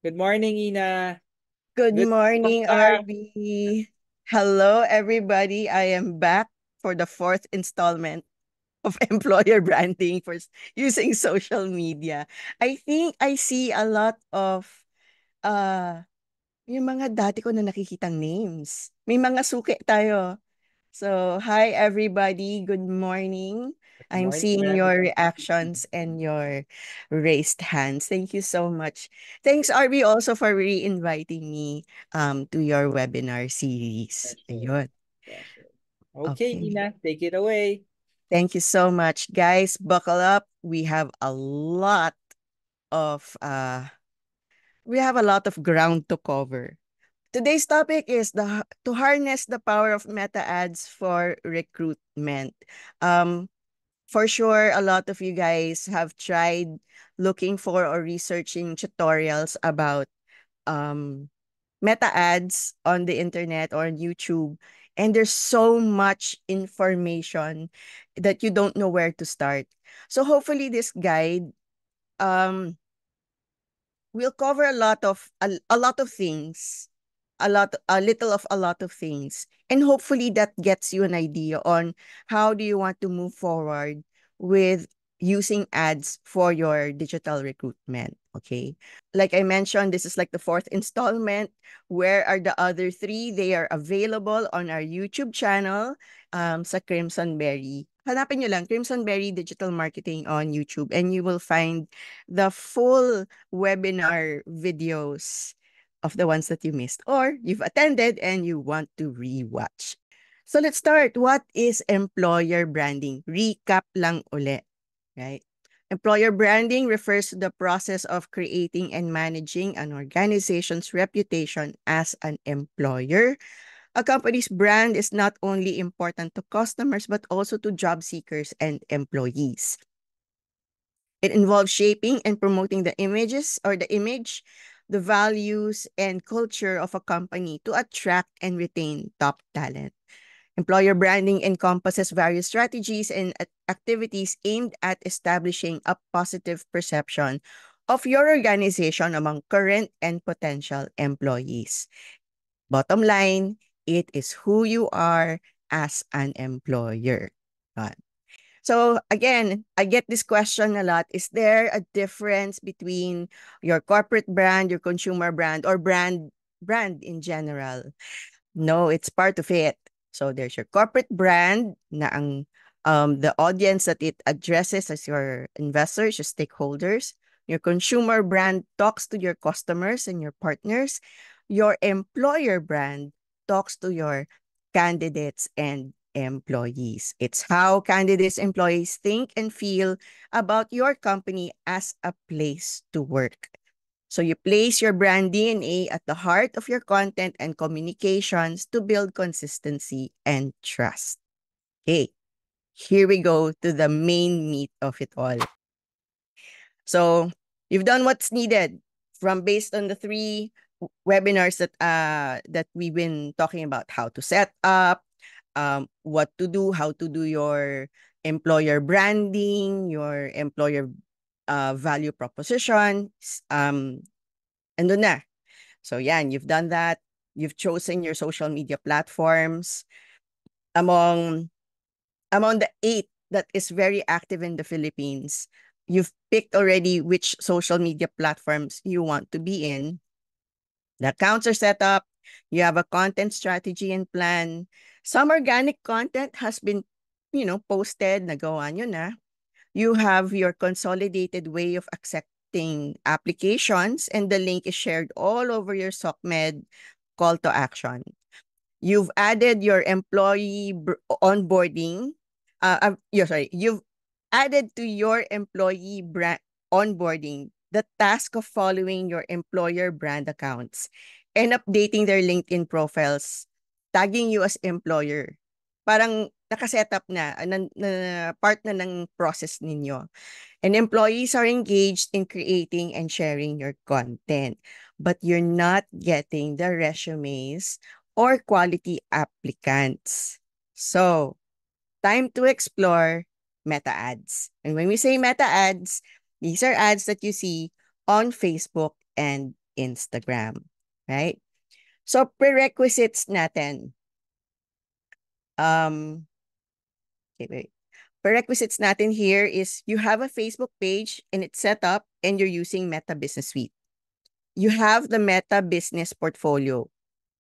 Good morning, Ina. Good Good morning, ka. RB. Hello, everybody. I am back for the fourth installment of employer branding for using social media. I think I see a lot of uh yung mga dati ko na nakikitang names. May mga suki tayo. So, hi everybody. Good morning. Good I'm morning, seeing Ina. your reactions and your raised hands. Thank you so much. Thanks, RB, also for re-inviting me to your webinar series. Pleasure. Ayun. Pleasure. Okay, Okay. Ina, take it away. Thank you so much, guys. Buckle up. Of we have a lot of ground to cover. Today's topic is to harness the power of meta ads for recruitment. Um, for sure, a lot of you guys have tried looking for or researching tutorials about um, meta ads on the internet or on YouTube. And there's so much information that you don't know where to start. So hopefully this guide um, will cover a lot of things, a little of a lot of things, and hopefully that gets you an idea on how do you want to move forward with using ads for your digital recruitment. Okay, like I mentioned, this is like the fourth installment. Where are the other three? They are available on our YouTube channel, sa Crimson Berry. Hanapin nyo lang Crimson Berry Digital Marketing on YouTube, and you will find the full webinar videos of the ones that you missed or you've attended and you want to rewatch. So let's start. What is employer branding? Recap lang uli, right? Employer branding refers to the process of creating and managing an organization's reputation as an employer. A company's brand is not only important to customers but also to job seekers and employees. It involves shaping and promoting the image, the values, and culture of a company to attract and retain top talent. Employer branding encompasses various strategies and activities aimed at establishing a positive perception of your organization among current and potential employees. Bottom line, it is who you are as an employer. So again, I get this question a lot. Is there a difference between your corporate brand, your consumer brand, or brand in general? No, it's part of it. So there's your corporate brand na ang the audience that it addresses as your investors, your stakeholders. Your consumer brand talks to your customers and your partners. Your employer brand talks to your candidates and employees. It's how candidates, employees think and feel about your company as a place to work. So you place your brand DNA at the heart of your content and communications to build consistency and trust. Okay, here we go to the main meat of it all. So you've done what's needed from based on the three webinars that we've been talking about: how to set up, what to do, how to do your employer branding, your employer value proposition, andun na. So yan, you've done that. You've chosen your social media platforms. Among among the 8 that is very active in the Philippines, you've picked already which social media platforms you want to be in. The accounts are set up. You have a content strategy and plan. Some organic content has been, posted, nagawa nyo na. You have your consolidated way of accepting applications, and the link is shared all over your SOCMED call to action. You've added your employee onboarding. You've added to your employee brand onboarding the task of following your employer brand accounts and updating their LinkedIn profiles, tagging you as employer. Parang nakaset up na part na ng process ninyo. And employees are engaged in creating and sharing your content, but you're not getting the resumes or quality applicants. So, time to explore meta ads. And when we say meta ads, these are ads that you see on Facebook and Instagram, right? So prerequisites natin. Okay, wait. Prerequisites natin here is you have a Facebook page and it's set up and you're using Meta Business Suite. You have the Meta Business Portfolio.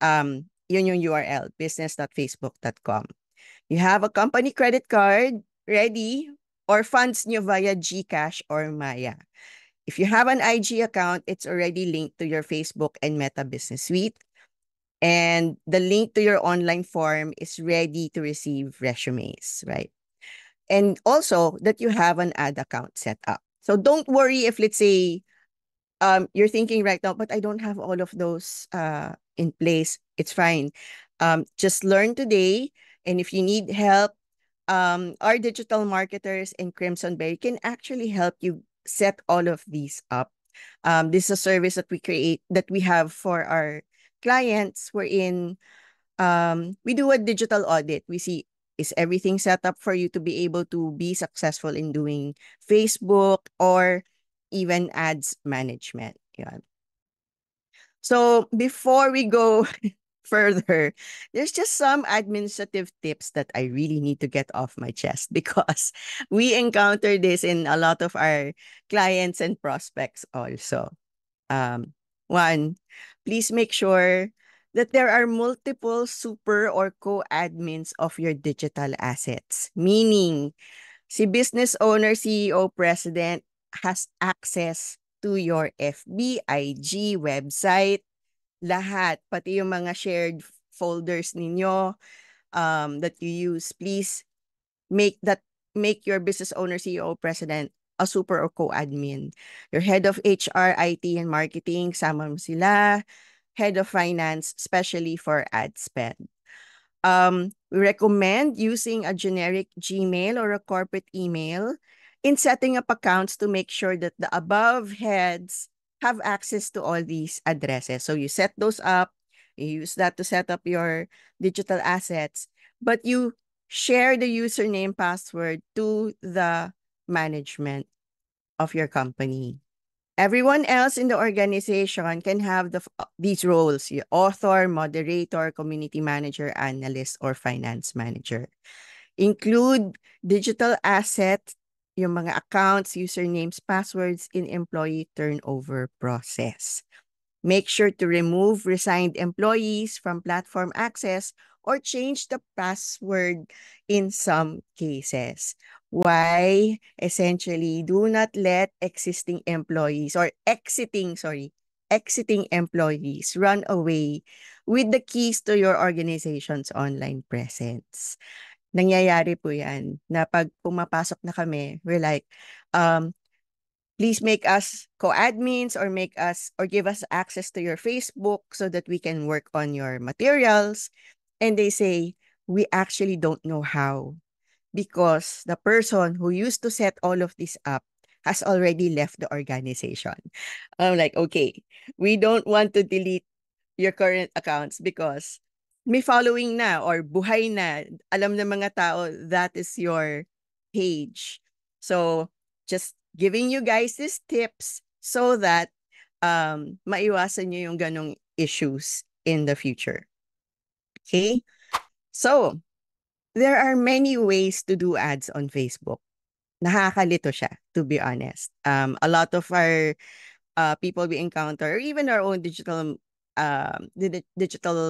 Yun yung URL, business.facebook.com. You have a company credit card ready or funds nyo via GCash or Maya. If you have an IG account, it's already linked to your Facebook and Meta Business Suite. And the link to your online form is ready to receive resumes, right? And also that you have an ad account set up. So don't worry if, let's say, you're thinking right now, but I don't have all of those in place. It's fine. Just learn today. And if you need help, our digital marketers in Crimson Berry can actually help you set all of these up. This is a service that we create, that we have for our clients. We do a digital audit. We see, is everything set up for you to be able to be successful in doing Facebook or even ads management. Yeah. So before we go further, there's just some administrative tips that I really need to get off my chest because we encounter this in a lot of our clients and prospects also. One, please make sure that there are multiple super or co-admins of your digital assets. Meaning, si business owner, CEO, president has access to your FB, IG, website, lahat, pati yung mga shared folders ninyo that you use. Please make your business owner, CEO, president a super or co-admin. Your head of HR, IT, and marketing, sama mo sila. Head of finance, especially for ad spend. We recommend using a generic Gmail or a corporate email in setting up accounts to make sure that the above heads have access to all these addresses. So you set those up, you use that to set up your digital assets, but you share the username password to the management of your company. Everyone else in the organization can have these roles: author, moderator, community manager, analyst, or finance manager. Include digital assets, yung mga accounts, usernames, passwords in employee turnover process. Make sure to remove resigned employees from platform access or change the password in some cases. Why? Essentially, do not let existing employees or exiting employees run away with the keys to your organization's online presence. Nangyayari po yan na pag pumapasok na kami, we're like, please make us co-admins or give us access to your Facebook so that we can work on your materials. And they say, we actually don't know how because the person who used to set all of this up has already left the organization. I'm like, okay, we don't want to delete your current accounts because may following na or buhay na. Alam ng mga tao that is your page. So just giving you guys these tips so that maiwasan nyo yung ganong issues in the future. Okay? So, there are many ways to do ads on Facebook. Nakakalito siya, to be honest. A lot of our people we encounter, or even our own digital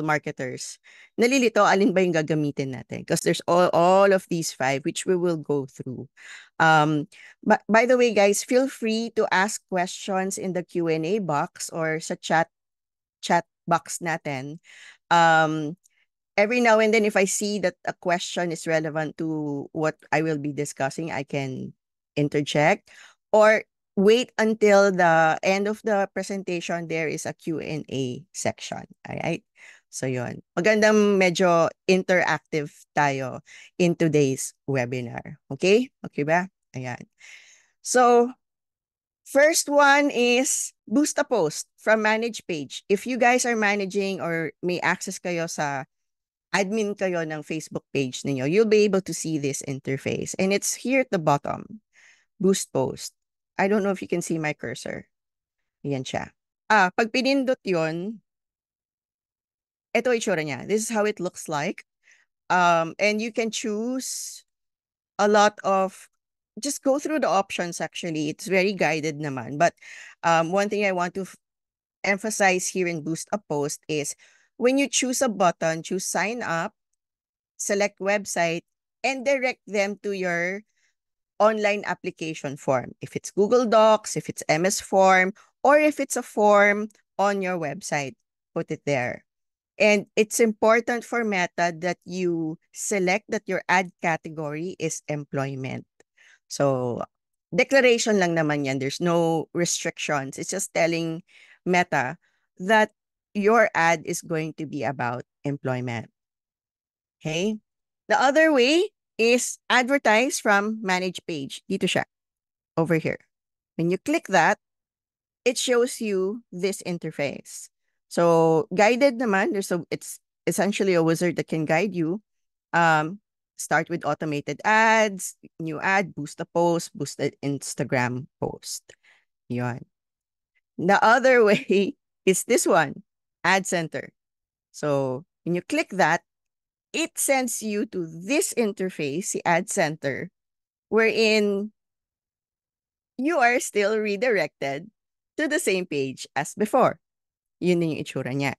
marketers, nalilito alin ba yung gagamitin natin? Because there's all of these 5, which we will go through. But by the way, guys, feel free to ask questions in the Q&A box or sa chat box natin. Every now and then, if I see that a question is relevant to what I will be discussing, I can interject or wait until the end of the presentation. There is a Q&A section. All right? So yun. Magandang medyo interactive tayo in today's webinar. Okay? Okay ba? Ayan. So, first one is boost a post from manage page. If you guys are managing or may access kayo sa admin kayo ng Facebook page ninyo, you'll be able to see this interface. And it's here at the bottom. Boost post. I don't know if you can see my cursor. Yan siya. pag pinindot yun, ito itsura niya. This is how it looks like. And you can choose a lot of, just go through the options actually. It's very guided naman. But one thing I want to emphasize here in Boost a Post is when you choose a button, choose sign up, select website, and direct them to your online application form. If it's Google Docs, if it's MS Form, or if it's a form on your website, put it there. And it's important for Meta that you select that your ad category is employment. So, declaration lang naman yan. There's no restrictions. It's just telling Meta that your ad is going to be about employment. Okay? The other way is advertise from manage page. Dito siya, over here. When you click that, it shows you this interface. So, guided naman, it's essentially a wizard that can guide you. Start with automated ads, new ad, boost a post, boost the Instagram post. Yon. The other way is this one, Ad Center. So, when you click that, it sends you to this interface, the Ad Center, wherein you are still redirected to the same page as before. Yun din yung itsura niya.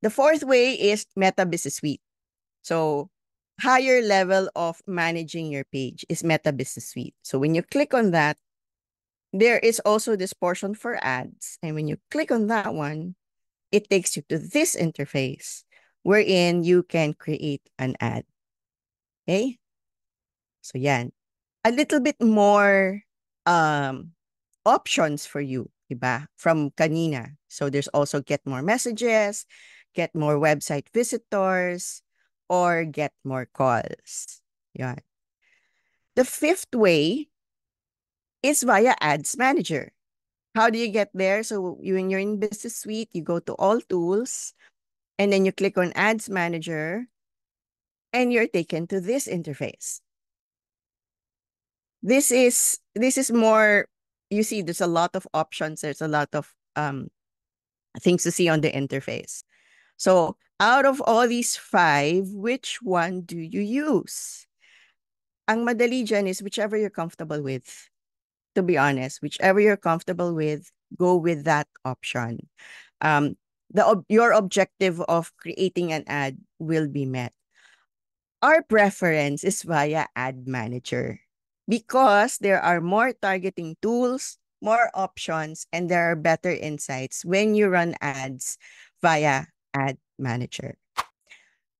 The fourth way is Meta Business Suite. So, higher level of managing your page is Meta Business Suite. So, when you click on that, there is also this portion for ads. And when you click on that one, it takes you to this interface wherein you can create an ad. Okay? So, yan. A little bit more options for you, diba? From kanina. So, there's also get more messages, get more website visitors, or get more calls. Yan. The fifth way is via Ads Manager. How do you get there? So when you're in Business Suite, you go to All Tools, and then you click on Ads Manager, and you're taken to this interface. This is more, you see, there's a lot of options. There's a lot of things to see on the interface. So out of all these 5, which one do you use? Ang madali dyan is whichever you're comfortable with. To be honest, whichever you're comfortable with, go with that option. Your objective of creating an ad will be met. Our preference is via Ad Manager because there are more targeting tools, more options, and there are better insights when you run ads via Ad Manager.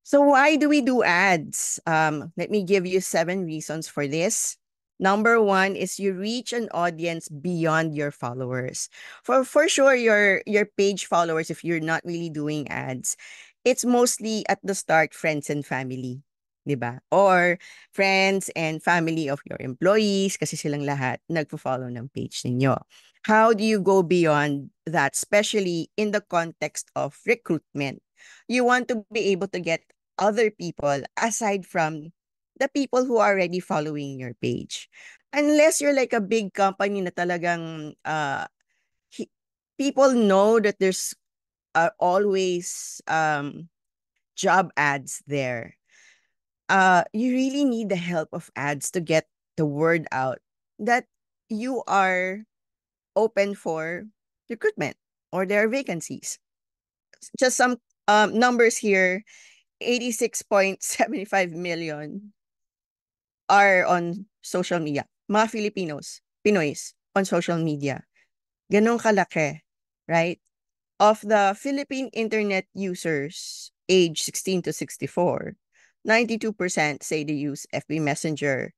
So why do we do ads? Let me give you 7 reasons for this. Number 1 is you reach an audience beyond your followers. For sure, your page followers, if you're not really doing ads, it's mostly at the start friends and family, 'di ba? Or friends and family of your employees kasi silang lahat nagfo-follow ng page ninyo. How do you go beyond that, especially in the context of recruitment? You want to be able to get other people aside from the people who are already following your page. Unless you're like a big company na talagang people know that there's always job ads there. You really need the help of ads to get the word out that you are open for recruitment or there are vacancies. Just some numbers here. 86.75 million are on social media. Mga Pinoys on social media. Ganun kalaki, right? Of the Philippine internet users age 16 to 64, 92% say they use FB Messenger.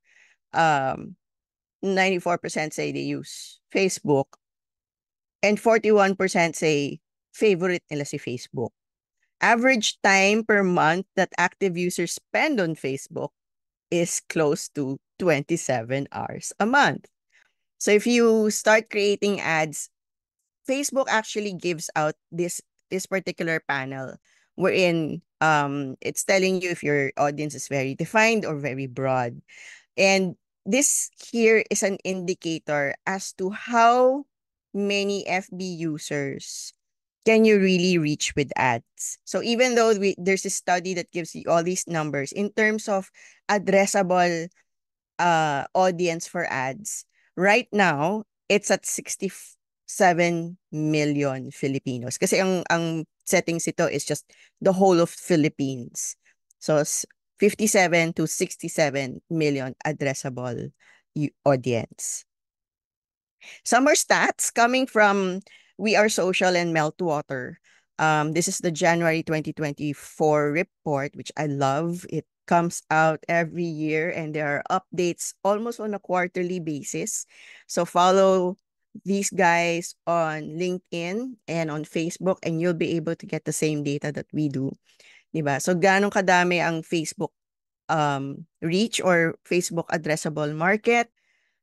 94% say they use Facebook. And 41% say favorite nila si Facebook. Average time per month that active users spend on Facebook is close to 27 hours a month. So if you start creating ads, Facebook actually gives out this particular panel wherein it's telling you if your audience is very defined or very broad. And this here is an indicator as to how many FB users can you really reach with ads? So even though there's a study that gives you all these numbers in terms of addressable audience for ads, right now it's at 67 million Filipinos. Kasi ang settings ito is just the whole of Philippines. So 57 to 67 million addressable audience. Some are stats coming from We Are Social and Meltwater. This is the January 2024 report, which I love. It comes out every year and there are updates almost on a quarterly basis. So follow these guys on LinkedIn and on Facebook and you'll be able to get the same data that we do. Diba? So ganong kadami ang Facebook reach or Facebook addressable market.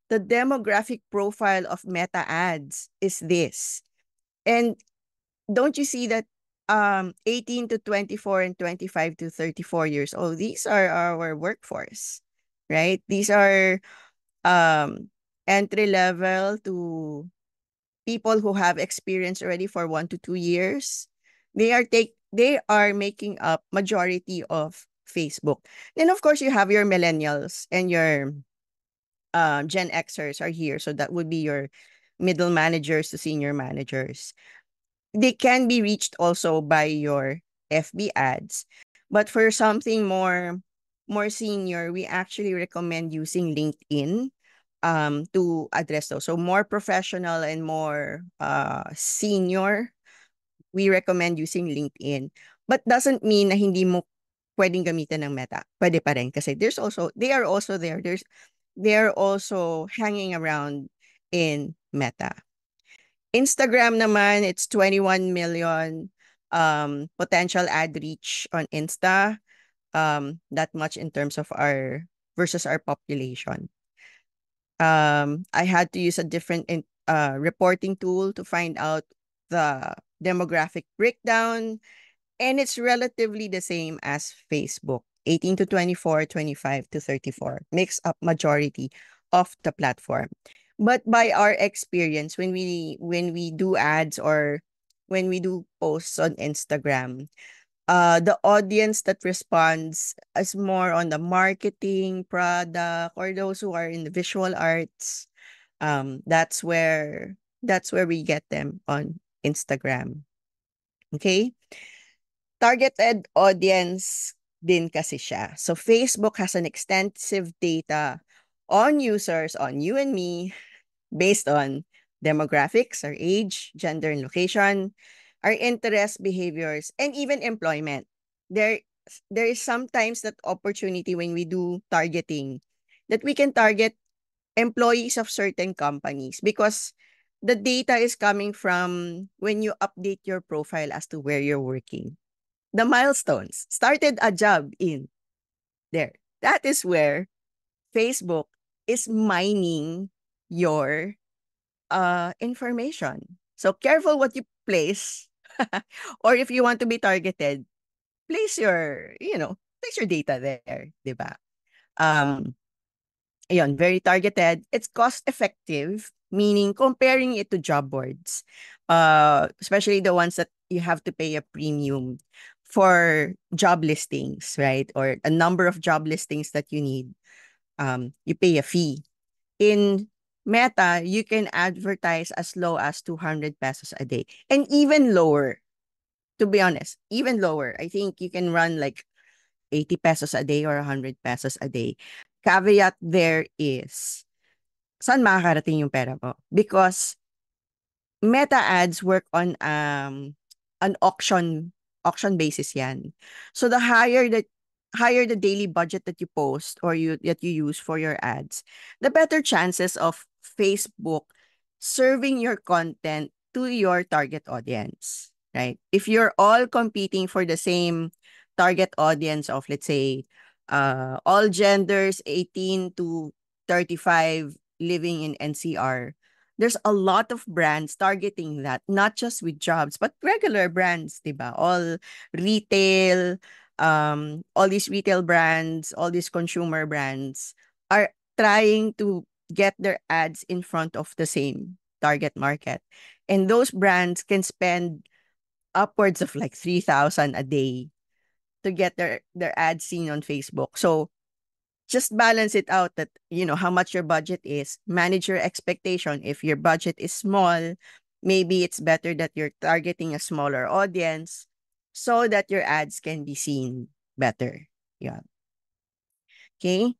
The demographic profile of Meta ads is this. And don't you see that 18 to 24 and 25 to 34 years old, these are our workforce, right? These are entry level to people who have experience already for 1 to 2 years. They are making up majority of Facebook. Then of course you have your millennials and your Gen Xers are here. So that would be your middle managers to senior managers. They can be reached also by your FB ads. But for something more senior, we actually recommend using LinkedIn to address those. So more professional and more senior, we recommend using LinkedIn. But doesn't mean na hindi mo pwedeng gamitan ng Meta. Pwede pa rin kasi they are also there. They're also hanging around in Meta. Instagram naman, it's 21 million potential ad reach on Insta. That much in terms of our versus our population. I had to use a different reporting tool to find out the demographic breakdown, and it's relatively the same as Facebook. 18 to 24, 25 to 34 makes up majority of the platform. But by our experience, when we do ads or when we do posts on Instagram, the audience that responds is more on the marketing, product, or those who are in the visual arts. That's where we get them on Instagram. Okay? Targeted audience din kasi siya. So Facebook has an extensive data on users, on you and me, based on demographics, our age, gender and location, our interests, behaviors, and even employment. There, there is sometimes that opportunity when we do targeting that we can target employees of certain companies because the data is coming from when you update your profile as to where you're working. The milestones, started a job in there. That is where Facebook is mining your information. So careful what you place. Or if you want to be targeted, place your data there, 'di ba? Um very targeted. It's cost effective, meaning comparing it to job boards. Especially the ones that you have to pay a premium for job listings, right? Or a number of job listings that you need. You pay a fee. In Meta, you can advertise as low as 200 pesos a day and even lower, to be honest, even lower. I think you can run like 80 pesos a day or 100 pesos a day. Caveat there is, saan makakarating yung pera mo? Because Meta ads work on an auction basis yan. So the higher the daily budget that you post or that you use for your ads, the better chances of Facebook serving your content to your target audience, right? If you're all competing for the same target audience of, let's say, all genders 18 to 35 living in NCR, there's a lot of brands targeting that, not just with jobs, but regular brands, diba? All these retail brands, all these consumer brands are trying to get their ads in front of the same target market. And those brands can spend upwards of like 3,000 a day to get their ads seen on Facebook. So just balance it out that, how much your budget is, manage your expectation. If your budget is small, maybe it's better that you're targeting a smaller audience so that your ads can be seen better. Yeah. Okay.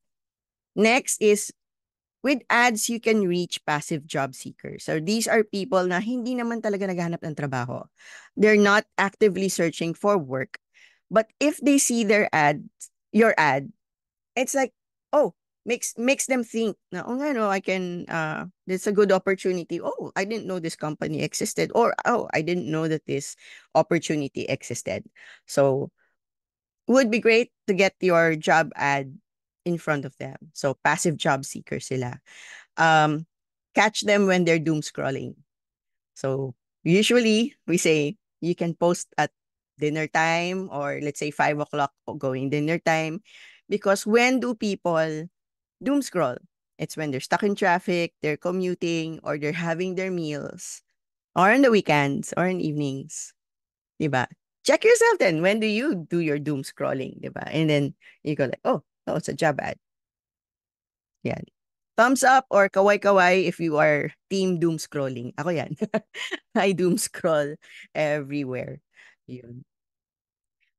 Next is with ads, you can reach passive job seekers. So these are people na hindi naman talaga naghahanap ng trabaho. They're not actively searching for work. But if they see your ad, it's like, oh, makes them think na, oh nga no, I can, it's a good opportunity. Oh, I didn't know this company existed. Or, oh, I didn't know that this opportunity existed. So would be great to get your job ad in front of them. So passive job seekers sila. Um, Catch them when they're doom scrolling. So usually we say you can post at dinner time, or let's say 5 o'clock going dinner time, because when do people doom scroll? It's when they're stuck in traffic, they're commuting, or they're having their meals, or on the weekends, or in evenings. Diba? Check yourself then. When do you do your doom scrolling? Diba? And then you go like, oh, it's a job ad. Yeah. Thumbs up or kaway-kaway if you are team doom scrolling. Ako yan. I doom scroll everywhere. Yun.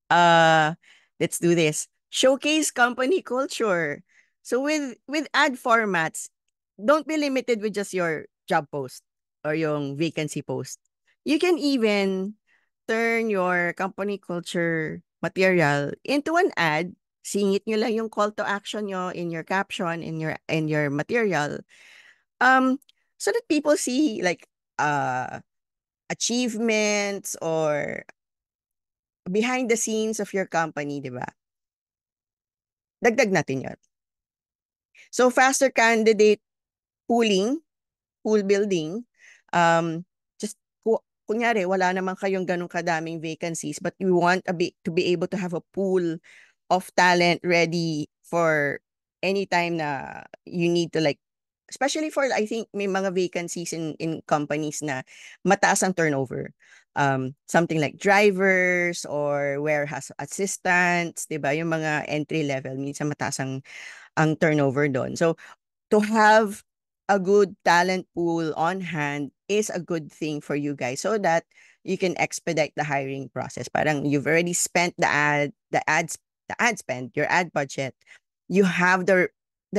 Uh, let's do this. Showcase company culture. So with ad formats, don't be limited with just your job post or yung vacancy post. You can even turn your company culture material into an ad. Singit nyo lang yung call to action nyo in your caption, in your material. Um, so that people see like achievements or behind the scenes of your company, di ba? Dagdag natin yon. So faster candidate pooling, pool building, um, just kunyari, wala naman kayong ganun kadaming vacancies, but you want to be able to have a pool of talent ready for any time na you need to, like, especially for, I think, may mga vacancies in companies na mataas ang turnover. Something like drivers or warehouse assistants, 'di ba? Yung mga entry level, minsan mataas ang turnover doon. So to have a good talent pool on hand is a good thing for you guys, so that you can expedite the hiring process. Parang you've already spent the ad spend, your ad budget. You have the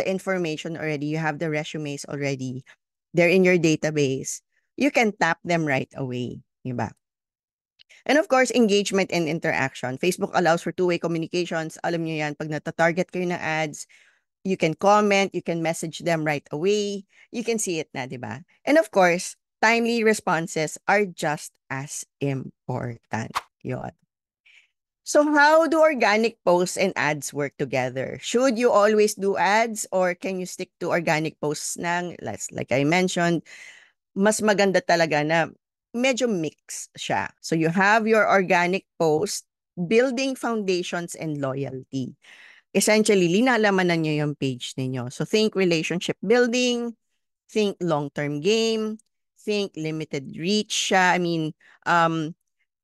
information already. You have the resumes already. They're in your database. You can tap them right away. Diba? And of course, engagement and interaction. Facebook allows for two-way communications. Alam nyo yan, pag nata-target kayo ng ads, you can comment, you can message them right away. You can see it na, di ba? And of course, timely responses are just as important. Yun. So how do organic posts and ads work together? Should you always do ads, or can you stick to organic posts nang, like I mentioned, mas maganda talaga na medyo mix siya. So you have your organic post, building foundations and loyalty. Essentially, linalamanan nyo yung page ninyo. So think relationship building, think long-term game, think limited reach siya. I mean,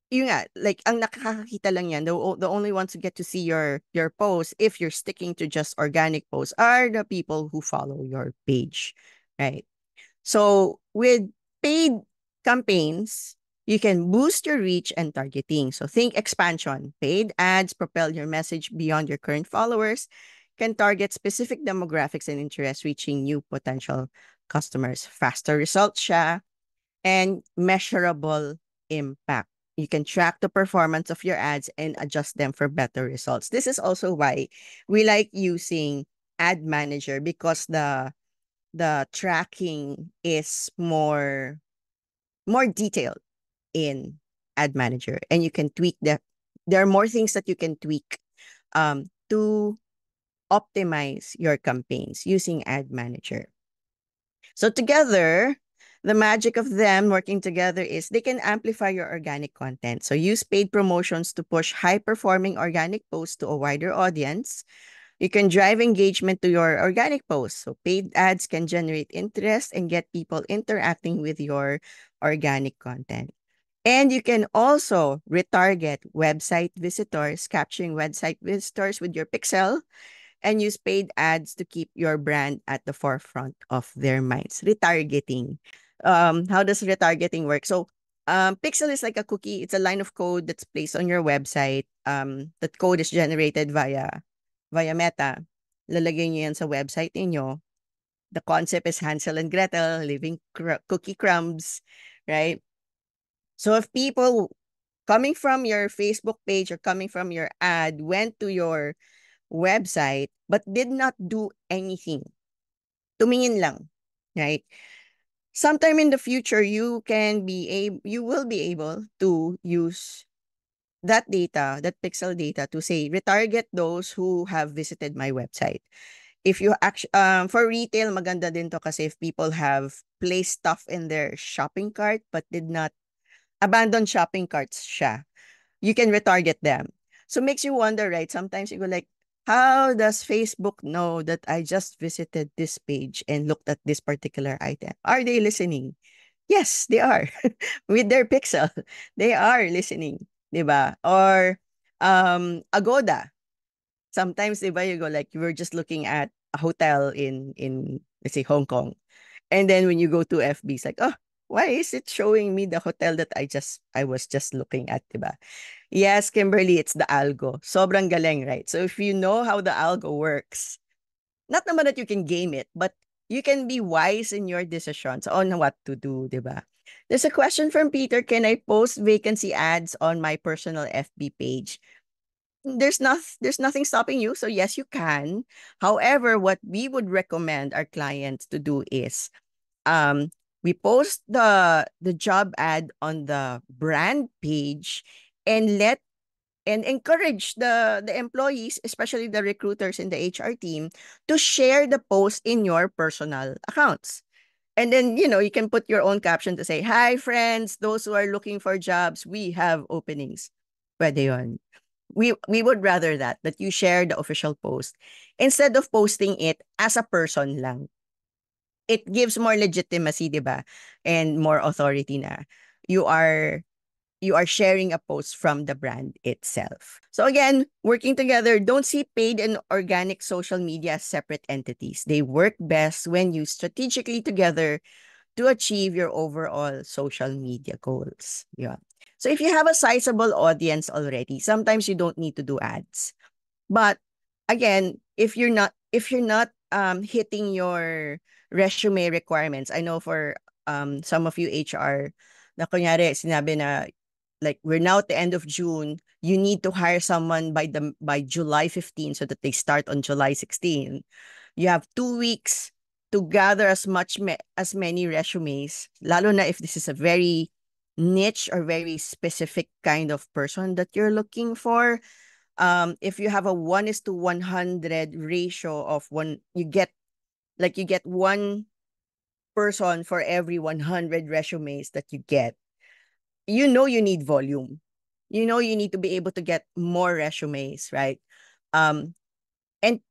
yun nga, like, ang nakakakita lang yan, the only ones who get to see your post, if you're sticking to just organic posts, are the people who follow your page, right? So with paid campaigns, you can boost your reach and targeting. So think expansion. Paid ads propel your message beyond your current followers, can target specific demographics and interests, reaching new potential customers. Faster results siya, and measurable impact. You can track the performance of your ads and adjust them for better results. This is also why we like using Ad Manager, because the tracking is more detailed in Ad Manager, and you can tweak there are more things that you can tweak to optimize your campaigns using Ad Manager. So together, the magic of them working together is they can amplify your organic content. So use paid promotions to push high-performing organic posts to a wider audience. You can drive engagement to your organic posts. So paid ads can generate interest and get people interacting with your organic content. And you can also retarget website visitors, capturing website visitors with your pixel, and use paid ads to keep your brand at the forefront of their minds. Retargeting. How does retargeting work? So, pixel is like a cookie. It's a line of code that's placed on your website. That code is generated via Meta. Lalagay niyo yan sa website niyo. The concept is Hansel and Gretel, leaving cookie crumbs, right? So if people coming from your Facebook page or coming from your ad went to your website but did not do anything, tumingin lang, right? Sometime in the future, you will be able to use that data, that pixel data, to say retarget those who have visited my website. If you actually for retail, maganda din to kasi if people have placed stuff in their shopping cart but did not abandon shopping carts siya, you can retarget them. So makes you wonder, right? Sometimes you go like, how does Facebook know that I just visited this page and looked at this particular item? Are they listening? Yes, they are. With their pixel, they are listening, 'di ba? Or Agoda. Sometimes, 'di ba, you go like you were just looking at a hotel in let's say Hong Kong. And then when you go to FB, it's like, oh, why is it showing me the hotel that I was just looking at, 'di ba? Yes, Kimberly, it's the algo. Sobrang galing, right? So if you know how the algo works, not naman that you can game it, but you can be wise in your decisions on what to do, 'di ba? There's a question from Peter. Can I post vacancy ads on my personal FB page? There's nothing stopping you. So yes, you can. However, what we would recommend our clients to do is um we post the job ad on the brand page and let and encourage the employees, especially the recruiters in the HR team, to share the post in your personal accounts. And then, you can put your own caption to say, "Hi friends, those who are looking for jobs, we have openings." Pwede yun. We would rather that you share the official post instead of posting it as a person lang. It gives more legitimacy, 'di ba? And more authority na you are you are sharing a post from the brand itself. So again, working together, don't see paid and organic social media as separate entities. They work best when used strategically together to achieve your overall social media goals. Yeah. So if you have a sizable audience already, sometimes you don't need to do ads. But again, if you're not hitting your resume requirements, I know for some of you HR na kunyari sinabi na like we're now at the end of June, you need to hire someone by July 15 so that they start on July 16. You have 2 weeks to gather as many resumes, lalo na if this is a very niche or very specific kind of person that you're looking for. If you have a 1:100 ratio of one, you get one person for every 100 resumes that you get. You need volume. You need to be able to get more resumes, right? Um, and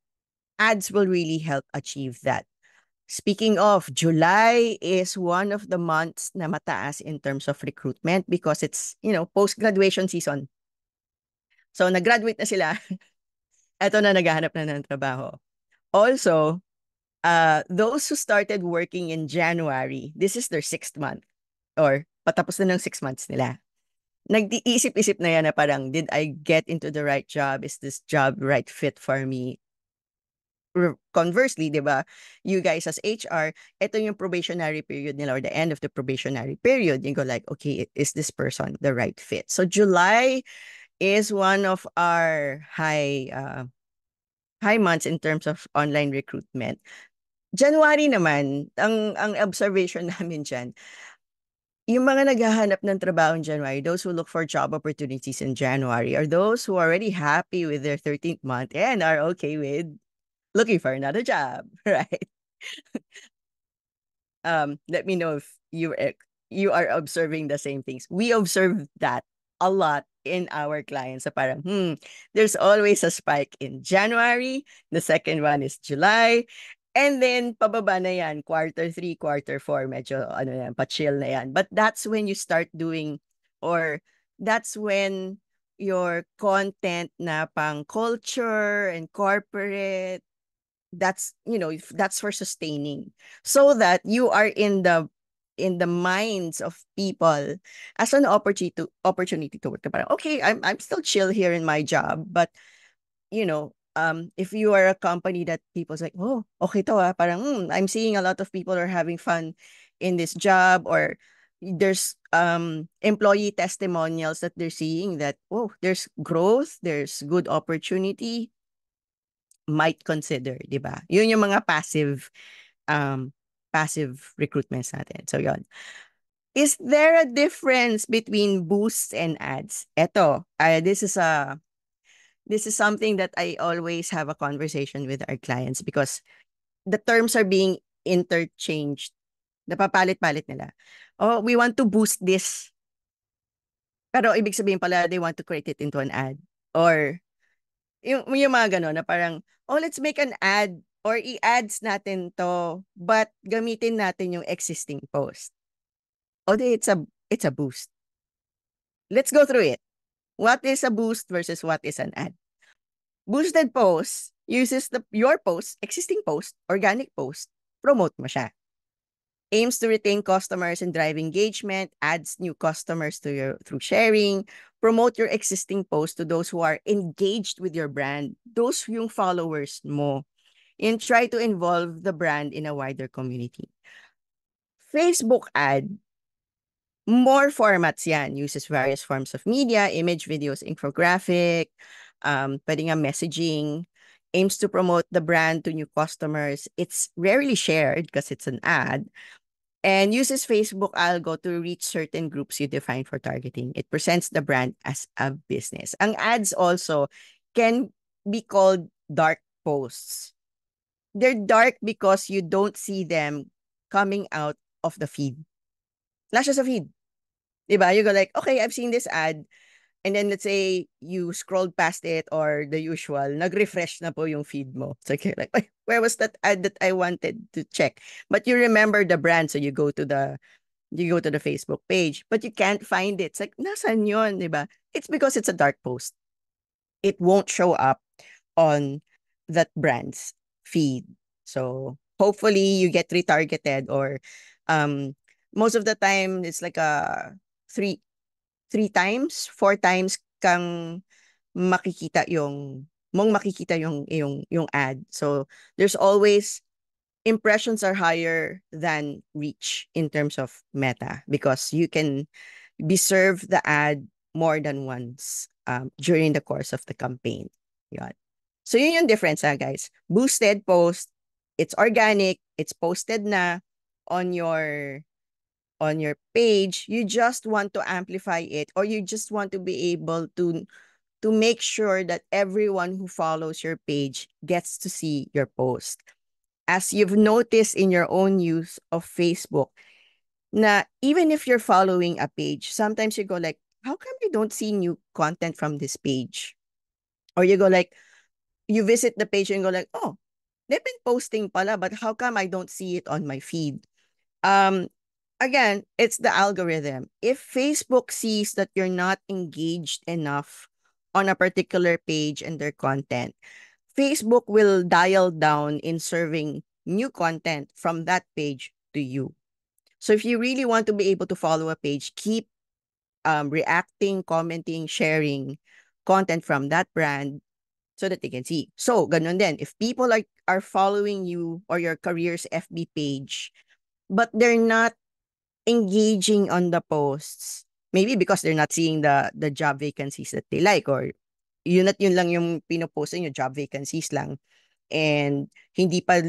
ads will really help achieve that. Speaking of, July is one of the months na mataas in terms of recruitment because it's, post-graduation season. So, nag-graduate na sila. Eto na, naghahanap na ng trabaho. Also, those who started working in January, this is their 6th month or patapos na ng 6 months nila. Nag-iisip-isip na yan na parang, did I get into the right job? Is this job right fit for me? Conversely, di ba, you guys as HR, ito yung probationary period nila or the end of the probationary period. You go like, okay, is this person the right fit? So July is one of our high months in terms of online recruitment. January naman, ang observation namin dyan, yung mga naghahanap ng trabaho in January, those who look for job opportunities in January, are those who are already happy with their 13th month and are okay with looking for another job, right? Let me know if you are observing the same things. We observe that a lot in our clients. So parang, there's always a spike in January. The second one is July. And then, pababa na yan. Quarter 3, quarter 4, medyo, pa-chill na yan. But that's when you start doing, or that's when your content na pang culture and corporate, that's for sustaining, so that you are in the minds of people as an opportunity to work. Parang, okay, I'm still chill here in my job, but if you are a company that people's like, oh, okay to parang, I'm seeing a lot of people are having fun in this job, or there's employee testimonials that they're seeing that, oh, there's growth, there's good opportunity, might consider, 'di ba? Yun yung mga passive recruitments natin. So yon. Is there a difference between boosts and ads? Eto, this is something that I always have a conversation with our clients, because the terms are being interchanged. Napapalit-palit nila. Oh, we want to boost this. Pero ibig sabihin pala, they want to create it into an ad. Or yung mga gano'n na parang, oh, let's make an ad, or i-ads natin to, but gamitin natin yung existing post. O di, it's a boost. Let's go through it. What is a boost versus what is an ad? Boosted post uses your post, existing post, organic post, promote mo siya. Aims to retain customers and drive engagement, adds new customers through sharing, promote your existing post to those who are engaged with your brand, those yung followers mo, and try to involve the brand in a wider community. Facebook ad, more formats yan, uses various forms of media, image, videos, infographic, pwede nga messaging, aims to promote the brand to new customers. It's rarely shared because it's an ad, and uses Facebook algo to reach certain groups you define for targeting. It presents the brand as a business. Ang ads also can be called dark posts. They're dark because you don't see them coming out of the feed. Flash sa feed. Diba? You go like, okay, I've seen this ad. And then let's say you scrolled past it, or the usual, nag-refresh na po yung feed mo. So you're like, where was that ad that I wanted to check? But you remember the brand, so you go to the Facebook page, but you can't find it. It's like, nasan yun, di ba? It's because it's a dark post. It won't show up on that brand's feed. So hopefully you get retargeted, or most of the time it's like a three times, four times kang makikita yung ad. So there's always, impressions are higher than reach in terms of Meta, because you can be served the ad more than once during the course of the campaign. Yun. So yun yung difference, guys. Boosted post, it's organic, it's posted na on your page. You just want to amplify it, or you just want to be able to make sure that everyone who follows your page gets to see your post. As you've noticed in your own use of Facebook, na even if you're following a page, sometimes you go like, how come I don't see new content from this page? Or you go like, you visit the page and go like, oh, they've been posting pala, but how come I don't see it on my feed? Again, it's the algorithm. If Facebook sees that you're not engaged enough on a particular page and their content, Facebook will dial down in serving new content from that page to you. So if you really want to be able to follow a page, keep reacting, commenting, sharing content from that brand so that they can see. So, ganun din. If people are following you or your career's FB page, but they're not engaging on the posts, maybe because they're not seeing the job vacancies that they like, or yun at yun lang yung pinopost nyo, job vacancies lang, and hindi pa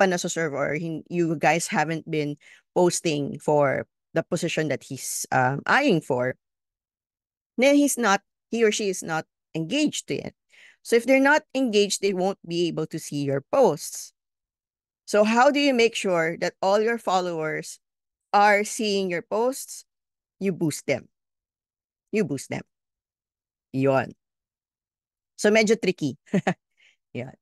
nasoserve, or you guys haven't been posting for the position that he's eyeing for, then he or she is not engaged to it. So if they're not engaged, they won't be able to see your posts. So how do you make sure that all your followers are seeing your posts? You boost them. You boost them. Yon. So medyo tricky. Yeah.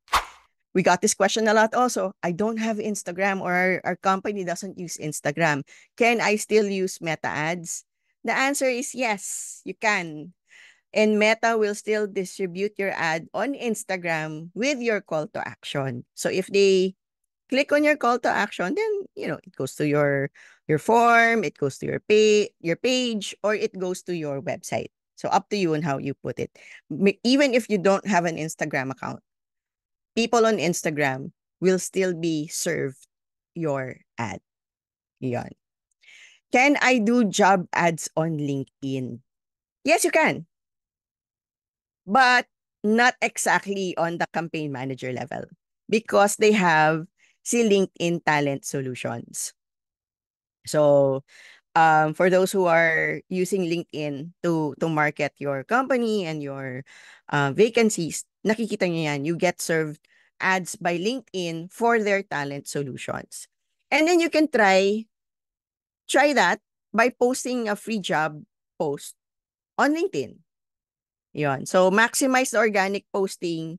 We got this question a lot also. I don't have Instagram, or our company doesn't use Instagram. Can I still use Meta ads? The answer is yes, you can. And Meta will still distribute your ad on Instagram with your call to action. So if they click on your call to action, then it goes to your form, it goes to your page, or it goes to your website. So up to you on how you put it. Even if you don't have an Instagram account, people on Instagram will still be served your ad. Yan. Can I do job ads on LinkedIn? Yes, you can, but not exactly on the campaign manager level, because they have si LinkedIn Talent Solutions. So, for those who are using LinkedIn to market your company and your vacancies, nakikita niyo yan. You get served ads by LinkedIn for their talent solutions. And then you can try that by posting a free job post on LinkedIn. Yon. So maximize the organic posting,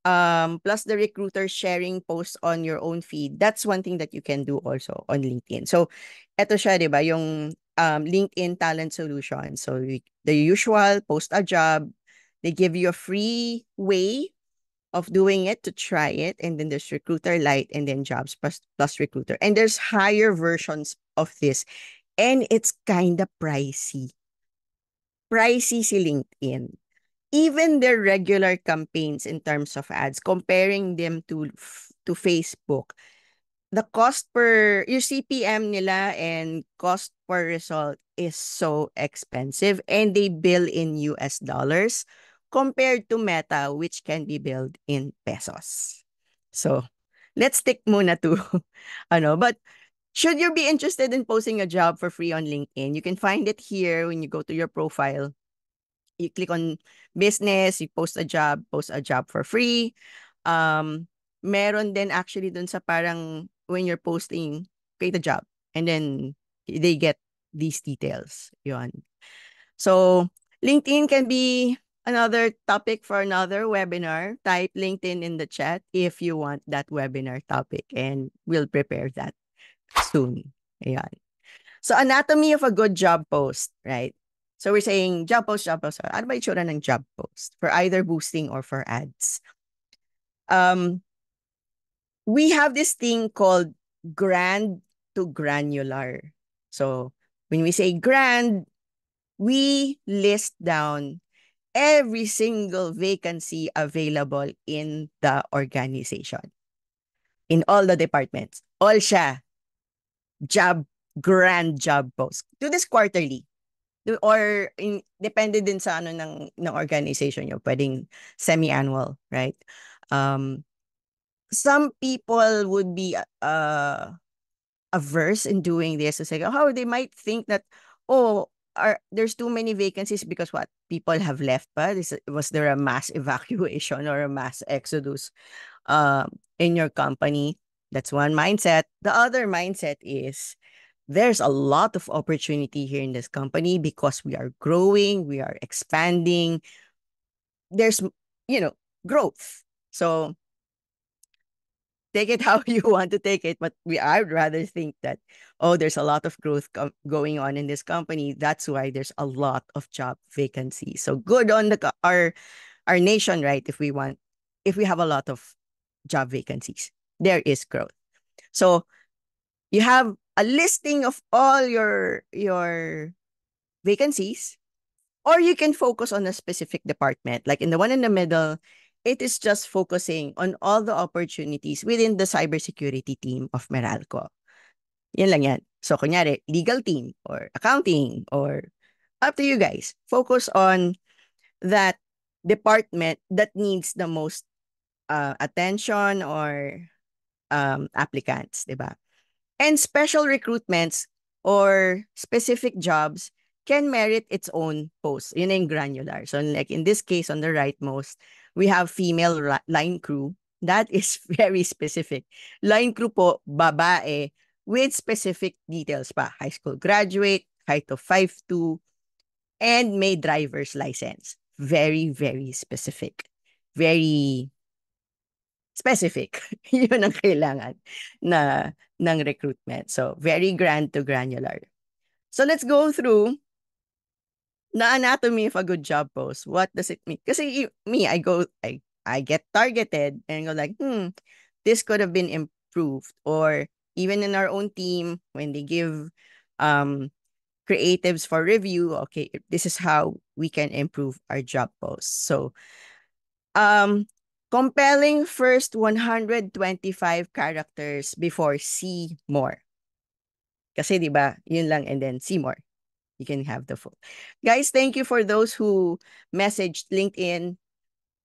plus the recruiter sharing posts on your own feed. That's one thing that you can do also on LinkedIn. So eto siya, 'di ba, yung LinkedIn Talent Solution. So the usual, post a job, they give you a free way of doing it to try it, and then there's Recruiter Lite, and then Jobs plus Recruiter. And there's higher versions of this, and it's kind of pricey. Pricey si LinkedIn. Even their regular campaigns in terms of ads, comparing them to Facebook, the cost per your CPM nila and cost per result is so expensive, and they bill in US dollars compared to Meta, which can be billed in pesos. So let's stick muna to but should you be interested in posting a job for free on LinkedIn, you can find it here when you go to your profile. You click on business, you post a job for free. Meron din actually dun sa parang when you're posting, create a job. And then they get these details. Yun. So LinkedIn can be another topic for another webinar. Type LinkedIn in the chat if you want that webinar topic, and we'll prepare that soon. Ayan. So, anatomy of a good job post, right? So, we're saying job post, job post. Ano ba itsura ng job post? For either boosting or for ads. We have this thing called grand to granular. So, when we say grand, we list down every single vacancy available in the organization, in all the departments. All siya, grand job post. Do this quarterly. Or depende din sa ng organization nyo. Pwedeng semi-annual, right? Some people would be averse in doing this. It's like, oh, they might think that, there's too many vacancies because what? People have left pa? Was there a mass evacuation or a mass exodus in your company? That's one mindset. The other mindset is, there's a lot of opportunity here in this company because we are growing, we are expanding. There's, growth. So take it how you want to take it, but I would rather think that, there's a lot of growth going on in this company. That's why there's a lot of job vacancies. So good on our nation, right? If we have a lot of job vacancies, there is growth. So you have a listing of all your vacancies, or you can focus on a specific department. Like in the one in the middle, it is just focusing on all the opportunities within the cybersecurity team of Meralco. Yan lang yan. So, kunyari, legal team or accounting, or up to you guys. Focus on that department that needs the most attention or applicants, diba? And special recruitments or specific jobs can merit its own post. Yun yung granular. So like in this case, on the rightmost, we have female line crew. That is very specific. Line crew po, babae, with specific details pa. High school graduate, height of 5'2", and may driver's license. very, very specific. Very specific. Yun ang kailangan na ng recruitment. So, very grand to granular. So, let's go through the anatomy of a good job post. What does it mean? Kasi me, I get targeted and go like, this could have been improved. Or even in our own team, when they give creatives for review, okay, this is how we can improve our job post. So, compelling first 125 characters before see more. Kasi 'di ba, yun lang and then see more. You can have the full. Guys, thank you for those who messaged LinkedIn.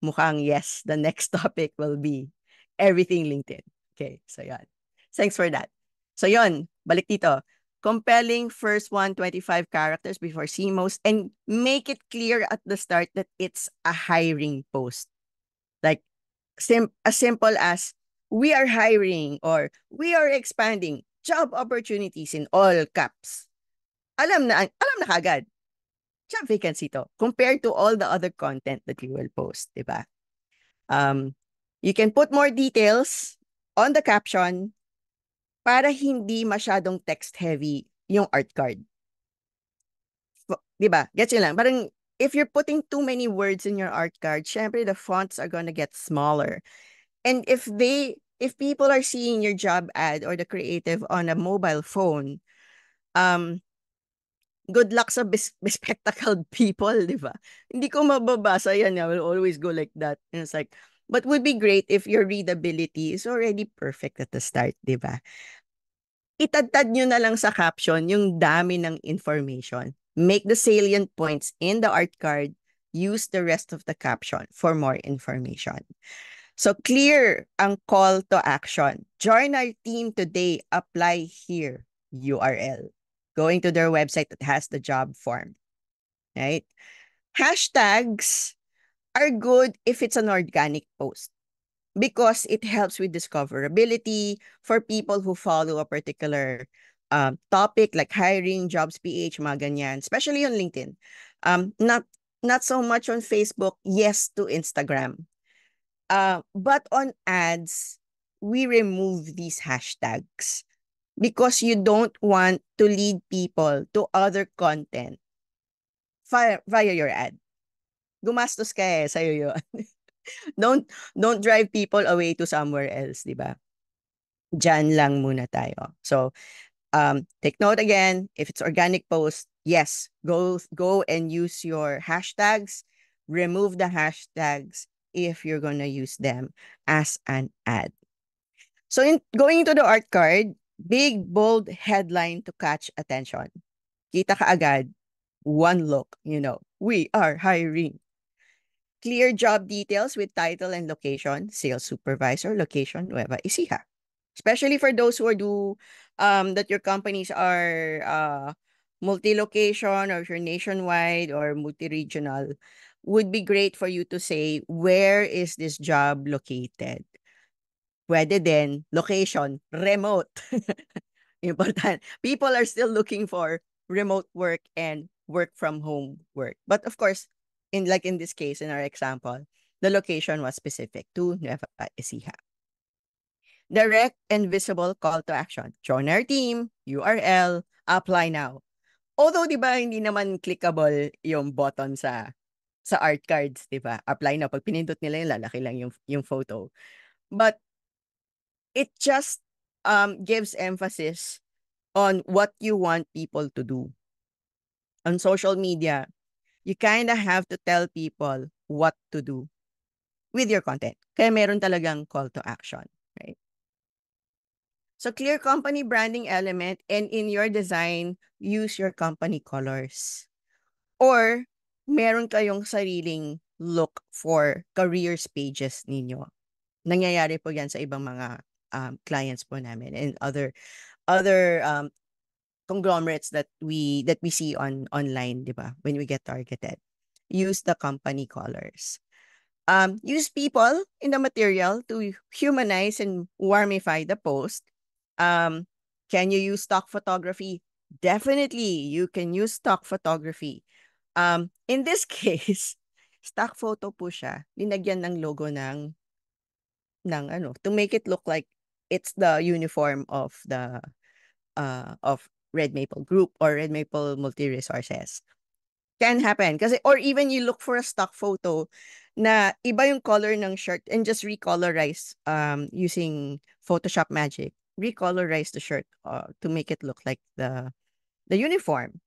Mukhang yes, the next topic will be everything LinkedIn. Okay, so yan. Thanks for that. So yon, balik dito. Compelling first 125 characters before see most and make it clear at the start that it's a hiring post. Like as simple as we are hiring or we are expanding job opportunities in all caps. Alam na kagad. Job vacancy to compared to all the other content that you will post, di ba? You can put more details on the caption para hindi masyadong text heavy yung art card. Di ba? Gets yun lang. Parang if you're putting too many words in your art card, syempre the fonts are gonna get smaller. And if people are seeing your job ad or the creative on a mobile phone, good luck sa bespectacled people, di ba? Hindi ko mababasa yan. I will always go like that. And it's like, but would be great if your readability is already perfect at the start, di ba? Itadtad nyo na lang sa caption yung dami ng information. Make the salient points in the art card. Use the rest of the caption for more information. So clear ang call to action. Join our team today. Apply here. URL. Going to their website that has the job form. Right? Hashtags are good if it's an organic post because it helps with discoverability for people who follow a particular topic like hiring, jobs PH, mga ganyan, especially on LinkedIn. Not so much on Facebook, yes to Instagram. But on ads, we remove these hashtags because you don't want to lead people to other content via your ad. Gumastos ka sa'yo yun. don't drive people away to somewhere else, di ba? Diyan lang muna tayo. So, take note again, if it's organic post, yes, go and use your hashtags. Remove the hashtags if you're gonna use them as an ad. So going into the art card, big, bold headline to catch attention. Kita ka agad, one look, we are hiring. Clear job details with title and location, sales supervisor, location, Nueva Ecija. Especially for those who that your companies are multi-location or if you're nationwide or multi-regional, would be great for you to say, where is this job located? Pwede din, location, remote. Important. People are still looking for remote work and work from home work. But of course, in this case, in our example, the location was specific to Nueva Ecija. Direct and visible call to action. Join our team, URL, apply now. Although, di ba, hindi naman clickable yung button sa art cards, di ba? Apply now. Pag pinindot nila yung lalaki lang yung photo. But it just gives emphasis on what you want people to do. On social media, you kind of have to tell people what to do with your content. Kaya meron talagang call to action, right? So clear company branding element, and in your design, use your company colors. Or meron kayong sariling look for careers pages ninyo. Nangyayari po yan sa ibang mga clients po namin and other conglomerates that we see online, di ba? When we get targeted. Use the company colors. Use people in the material to humanize and warmify the post. Can you use stock photography? Definitely, you can use stock photography. In this case, stock photo po siya, linagyan ng logo to make it look like it's the uniform of Red Maple Group or Red Maple Multi Resources. Can happen kasi, or even you look for a stock photo na iba yung color ng shirt and just recolorize using Photoshop Magic, recolorize the shirt to make it look like the uniform.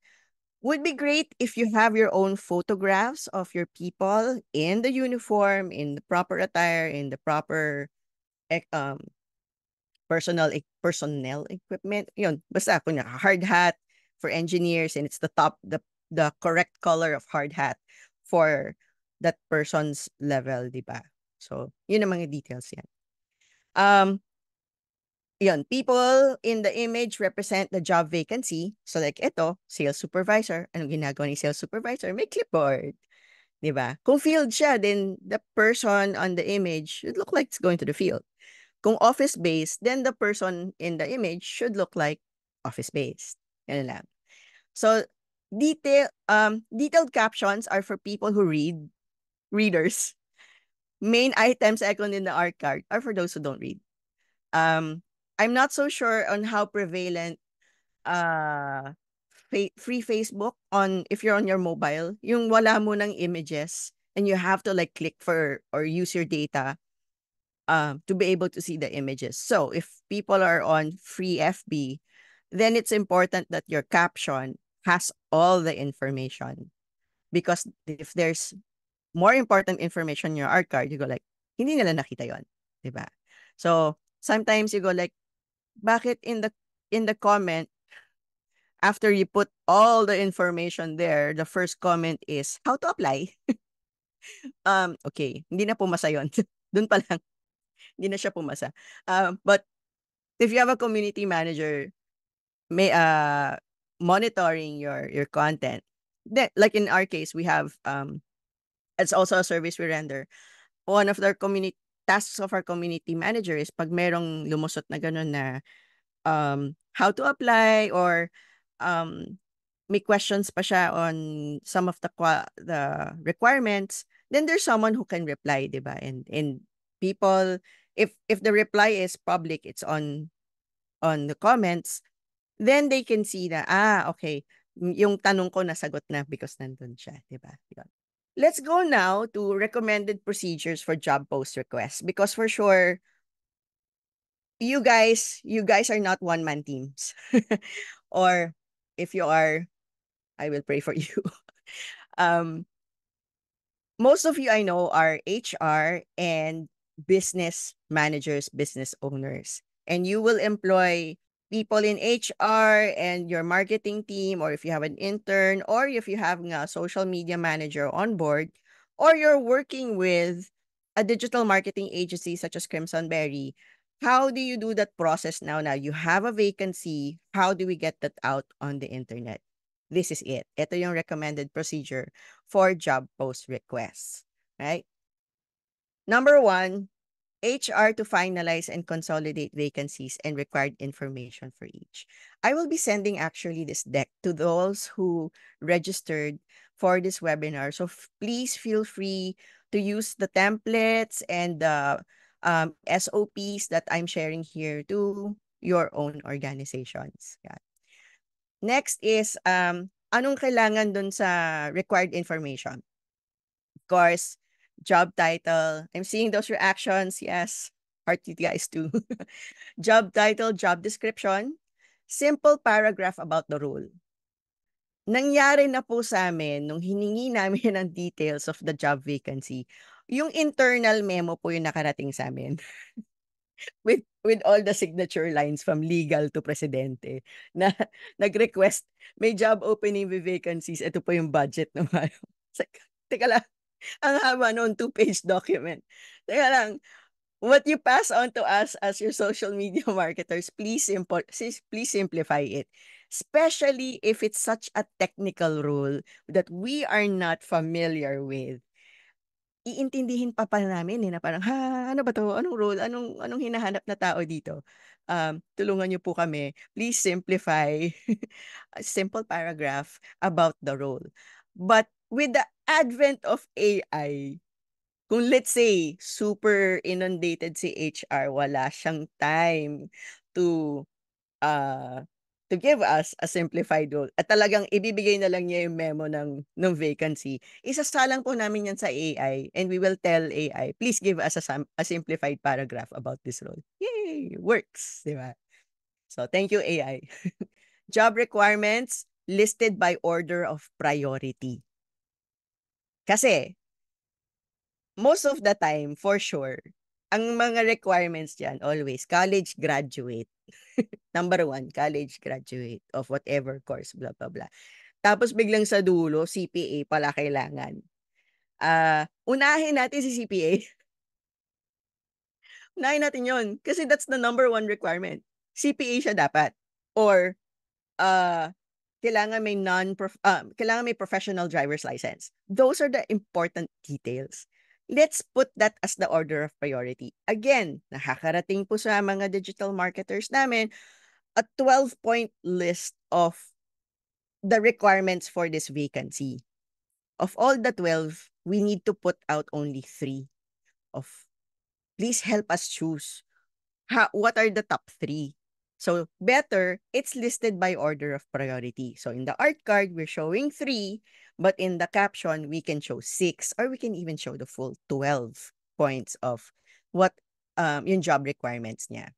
Would be great if you have your own photographs of your people in the uniform, in the proper attire, in the proper eh, um personnel equipment. Yun, basta kunya hard hat for engineers and it's the correct color of hard hat for that person's level, di ba? So, yun ang mga details yan. Um, Yun, people in the image represent the job vacancy. So like ito, sales supervisor. Anong ginagawa ni sales supervisor? May clipboard. 'Di ba? Kung field siya, then the person on the image should look like it's going to the field. Kung office-based, then the person in the image should look like office-based. Yan lang. So, detailed captions are for people who readers. Main items icon in the art card are for those who don't read. I'm not so sure on how prevalent uh free Facebook on if you're on your mobile, yung wala mo ng images and you have to like click for or use your data to be able to see the images. So if people are on free FB, then it's important that your caption has all the information because if there's more important information in your art card, you go like, hindi nila nakita yon, 'di ba? So sometimes you go like, bakit in the comment after you put all the information there, the first comment is how to apply. Okay, hindi na pumasa yon. Doon pa lang, hindi na siya pumasa. But if you have a community manager, may monitoring your content. Then, like in our case, we have it's also a service we render. One of their community tasks of our community manager is pag merong lumusot na gano'n na how to apply or um, may questions pa siya on some of the requirements, then there's someone who can reply, 'di ba? And people, if the reply is public, it's on the comments, then they can see na okay, yung tanong ko nasagot na because nandun siya, 'di ba? Yun. Let's go now to recommended procedures for job post requests because for sure you guys are not one man teams. Or if you are, I will pray for you. um Most of you I know are HR and business managers, business owners, and you will employ people in HR and your marketing team, or if you have an intern, or if you have a social media manager on board, or you're working with a digital marketing agency such as Crimson Berry. How do you do that process now? Now you have a vacancy. How do we get that out on the internet? This is it. Ito yung recommended procedure for job post requests, right? Number one, HR to finalize and consolidate vacancies and required information for each. I will be sending actually this deck to those who registered for this webinar. So please feel free to use the templates and the SOPs that I'm sharing here to your own organizations. Yeah. Next is, anong kailangan dun sa required information? Of course, job title. I'm seeing those reactions. Yes, heart you guys too. Job title, job description, simple paragraph about the role. Nangyari na po sa amin nung hiningi namin ng details of the job vacancy. Yung internal memo po yung nakarating sa amin. With all the signature lines from legal to presidente na nag-request, may job opening with vacancies, ito po yung budget naman. Teka lang, ang haba noon, 2-page document. Teka lang, what you pass on to us as your social media marketers, please simplify it. Especially if it's such a technical rule that we are not familiar with. Iintindihin pa namin na parang, ano ba 'to? Anong role? Anong hinahanap na tao dito? Tulungan niyo po kami. Please simplify a simple paragraph about the role. But with the advent of AI, kung let's say, super inundated si HR, wala siyang time to uh, to give us a simplified role at talagang ibibigay na lang niya yung memo ng vacancy, isasalang po namin yan sa AI and we will tell AI, please give us a simplified paragraph about this role. Yay! Works, di ba? So, thank you, AI. Job requirements listed by order of priority. Kasi, most of the time, for sure, ang mga requirements dyan, always, college graduate. Number one, college graduate of whatever course, blah, blah, blah. Tapos biglang sa dulo, CPA pala kailangan. Unahin natin si CPA. Unahin natin yon kasi that's the number one requirement. CPA siya dapat. Or, uh, kailangan may professional driver's license. Those are the important details. Let's put that as the order of priority. Again, nakakarating po sa mga digital marketers namin a 12-point list of the requirements for this vacancy. Of all the 12, we need to put out only 3 of please help us choose. What are the top 3? So better, it's listed by order of priority. So in the art card, we're showing 3, but in the caption, we can show 6 or we can even show the full 12 points of what yung job requirements niya.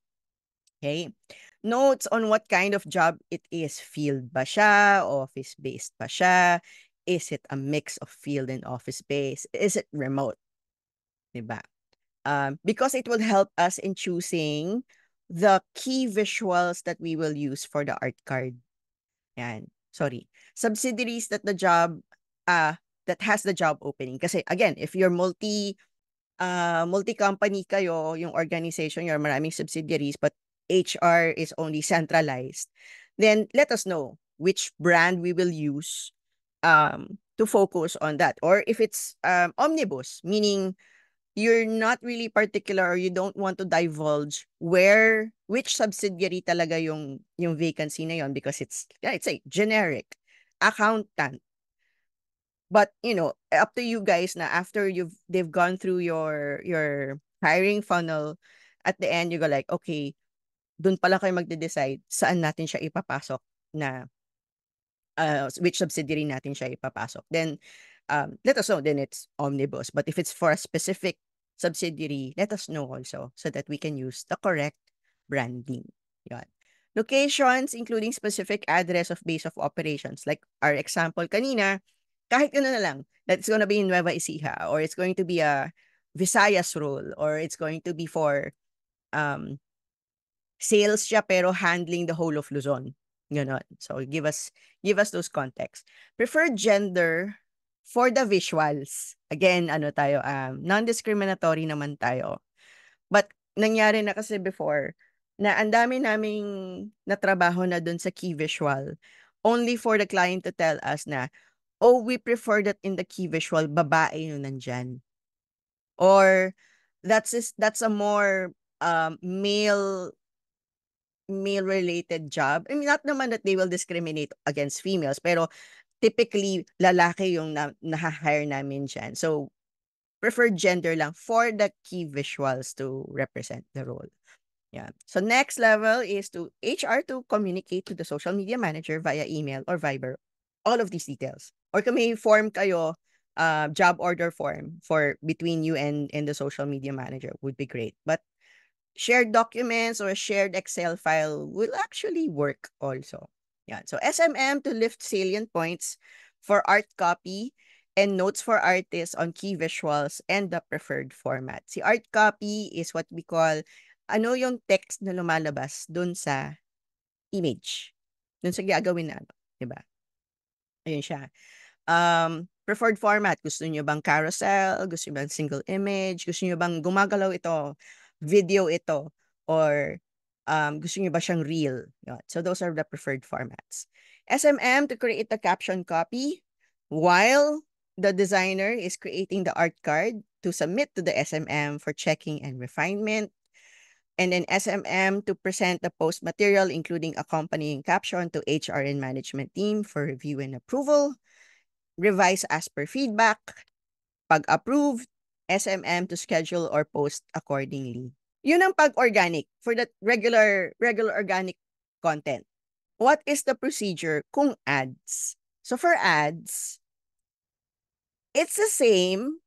Okay? Notes on what kind of job it is. Field ba siya? Office-based ba siya? Is it a mix of field and office-based? Is it remote? Diba? Because it will help us in choosing the key visuals that we will use for the art card. Yan. Sorry. Subsidiaries that the job, that has the job opening. Kasi again, if you're multi-company kayo, yung organization, you're maraming subsidiaries, but HR is only centralized, then let us know which brand we will use to focus on that. Or if it's omnibus, meaning you're not really particular or you don't want to divulge which subsidiary talaga yung vacancy na yon because it's a generic accountant. But up to you guys na after they've gone through your hiring funnel, at the end you go like, okay, dun pala kayo magde-decide saan natin siya ipapasok na which subsidiary natin siya ipapasok. Then let us know, then it's omnibus. But if it's for a specific subsidiary, let us know also so that we can use the correct branding. Yan. Locations, including specific address of base of operations. Like our example kanina, kahit na lang, that it's gonna be in Nueva Ecija, or it's going to be a Visayas role, or it's going to be for sales siya pero handling the whole of Luzon. Ganon. So give us those contexts. Preferred gender for the visuals. Again, non-discriminatory naman tayo. But nangyari na kasi before na ang dami naming natrabaho na dun sa key visual only for the client to tell us na, oh, we prefer that in the key visual, babae yung nandyan. Or that's a more male related job. I mean, not naman that they will discriminate against females, pero typically lalaki yung na-hire namin dyan. So preferred gender lang for the key visuals to represent the role. Yeah. So next level is to HR to communicate to the social media manager via email or Viber. All of these details. Or kung may form kayo, job order form for between you and the social media manager would be great. But shared documents or a shared Excel file will actually work also. Yeah. So SMM to lift salient points for art copy and notes for artists on key visuals and the preferred format. Si art copy is what we call yung text na lumalabas dun sa image. Dun sa gagawin na diba? Ayun siya. Preferred format, gusto niyo bang carousel, gusto niyo bang single image, gusto niyo bang gumagalaw ito, video ito, or gusto niyo ba siyang reel? So those are the preferred formats. SMM to create the caption copy while the designer is creating the art card to submit to the SMM for checking and refinement. And then SMM to present the post material, including accompanying caption to HR and management team for review and approval. revise as per feedback, pag-approve, SMM to schedule or post accordingly. Yun ang pag-organic for that regular organic content. What is the procedure kung ads? So for ads, it's the same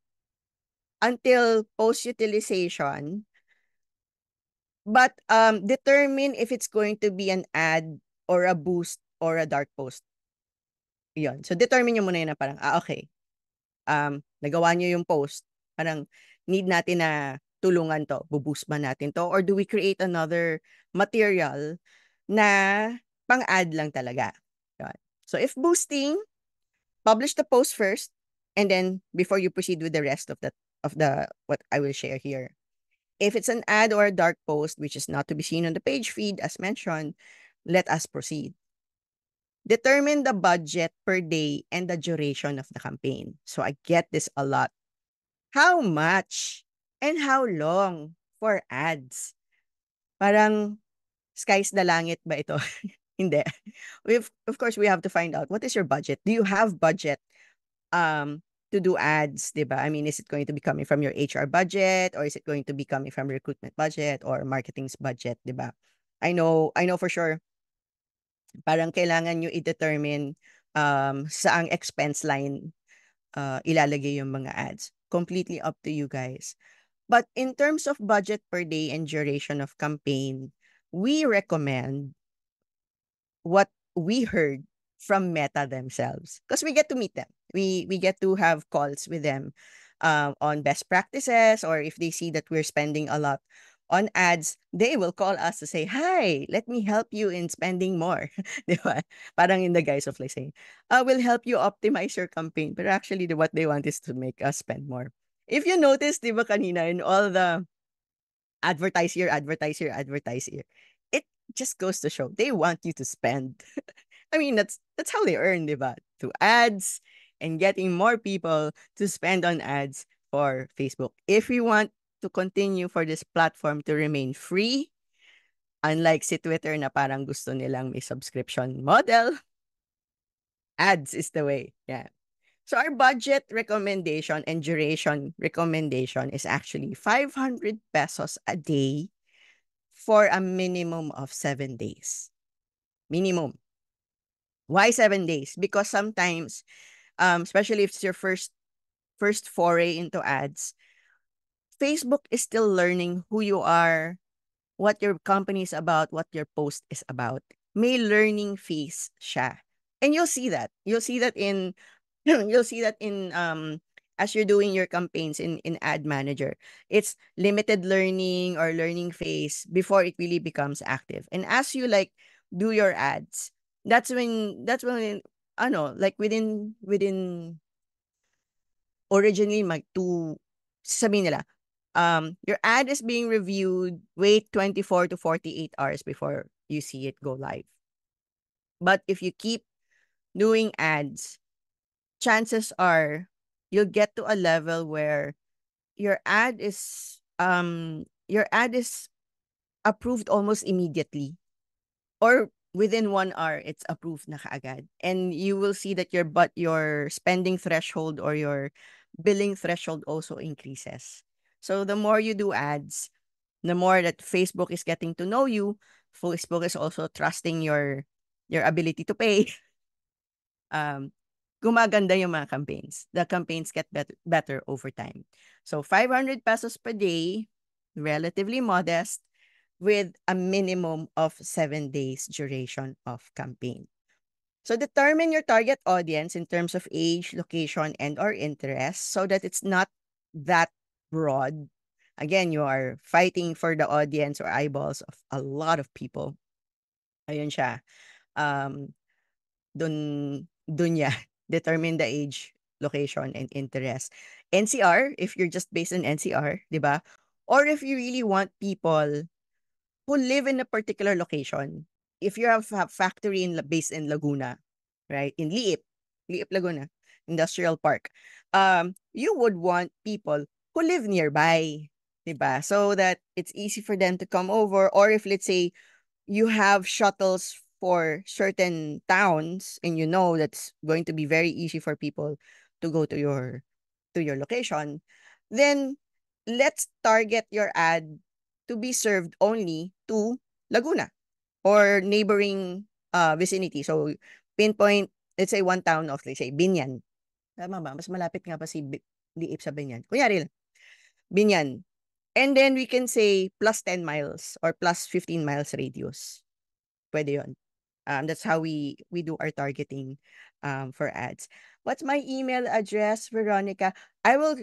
until post-utilization, but determine if it's going to be an ad or a boost or a dark post. Yun. So determine nyo muna yun na parang, okay, nagawa nyo yung post, parang need natin na tulungan to, buboost ba natin to, or do we create another material na pang-ad lang talaga. Yun. So if boosting, publish the post first, and then before you proceed with the rest of the what I will share here. If it's an ad or a dark post, which is not to be seen on the page feed, as mentioned, let us proceed. Determine the budget per day and the duration of the campaign. So I get this a lot. How much and how long for ads? Parang sky's the langit ba ito? Hindi. Of course, we have to find out what is your budget. Do you have budget to do ads, 'di ba? I mean, is it going to be coming from your HR budget or is it going to be coming from recruitment budget or marketing's budget, 'di ba? I know for sure parang kailangan nyo i-determine saang expense line ilalagay yung mga ads. Completely up to you guys. But in terms of budget per day and duration of campaign, we recommend what we heard from Meta themselves because we get to meet them. We get to have calls with them on best practices, or if they see that we're spending a lot on ads, they will call us to say, "Hi, let me help you in spending more." Di ba? Parang in the guise of like saying, "We'll help you optimize your campaign." But actually, what they want is to make us spend more. If you notice, di ba kanina, in all the advertise here, advertise here, advertise here, it just goes to show they want you to spend. I mean, that's how they earn, di ba? Through ads and getting more people to spend on ads for Facebook. If we want to continue for this platform to remain free, unlike si Twitter na parang gusto nilang may subscription model, ads is the way. Yeah. So our budget recommendation and duration recommendation is actually 500 pesos a day for a minimum of 7 days. Minimum. Why 7 days? Because sometimes, especially if it's your first foray into ads, Facebook is still learning who you are, what your company is about, what your post is about. May learning phase siya. And you'll see that. You'll see that in you'll see that in as you're doing your campaigns in ad manager. It's limited learning or learning phase before it really becomes active. And as you like do your ads, that's when like within originally mag two sabihin nila, your ad is being reviewed, wait 24 to 48 hours before you see it go live. But if you keep doing ads, chances are you'll get to a level where your ad is approved almost immediately, or within 1 hour it's approved na kaagad, and you will see that your spending threshold or your billing threshold also increases. So the more you do ads, the more that Facebook is getting to know you. Facebook is also trusting your ability to pay. Gumaganda yung mga campaigns. The campaigns get better over time. So 500 pesos per day, relatively modest, with a minimum of 7 days duration of campaign. So determine your target audience in terms of age, location, and or interest so that it's not that broad. Again, you are fighting for the audience or eyeballs of a lot of people. Ayun siya. Dun niya. Determine the age, location, and interest. NCR, if you're just based in NCR, di ba? Or if you really want people who live in a particular location. If you have a factory based in Laguna, right? In Liip, Laguna, Industrial Park. You would want people who live nearby, diba? So that it's easy for them to come over. Or if let's say you have shuttles for certain towns and you know that's going to be very easy for people to go to your location, then let's target your ad to be served only to Laguna or neighboring vicinity. So pinpoint, let's say one town of, let's say, Binyan. Tama ba? Mas malapit nga ba si Liip sa Binyan? Kunyari lang, Binyan. And then we can say plus 10 miles or plus 15 miles radius. Pwede yun. That's how we do our targeting for ads. What's my email address, Veronica? I will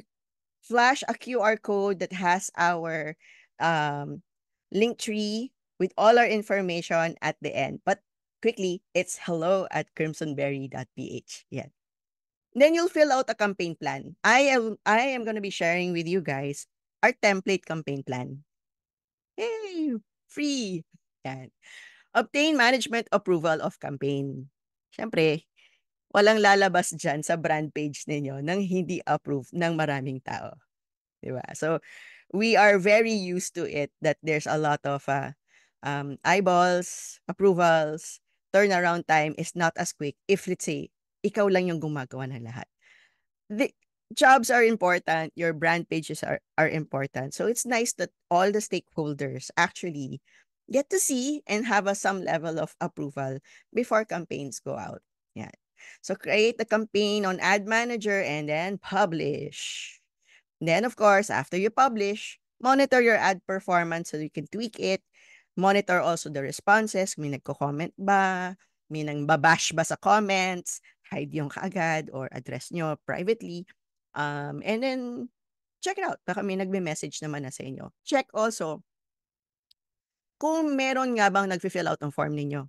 flash a QR code that has our um, link tree with all our information at the end. But quickly, it's hello@crimsonberry.ph. Yeah. Then you'll fill out a campaign plan. I am going to be sharing with you guys our template campaign plan. Hey, free. Yan. Obtain management approval of campaign. Siyempre, walang lalabas dyan sa brand page ninyo nang hindi approve ng maraming tao. Diba? So, we are very used to it that there's a lot of eyeballs, approvals, turnaround time is not as quick if, let's say, ikaw lang yung gumagawa ng lahat. The jobs are important, your brand pages are important. So it's nice that all the stakeholders actually get to see and have some level of approval before campaigns go out. Yeah. So create the campaign on Ad Manager and then publish. Then of course, after you publish, monitor your ad performance so you can tweak it. Monitor also the responses, may nagko-comment ba, may nang babash ba sa comments, hide yung kaagad or address nyo privately. And then, check it out. Baka may nagme-message naman na sa inyo. Check also kung meron nga bang nag-fill out ng form ninyo.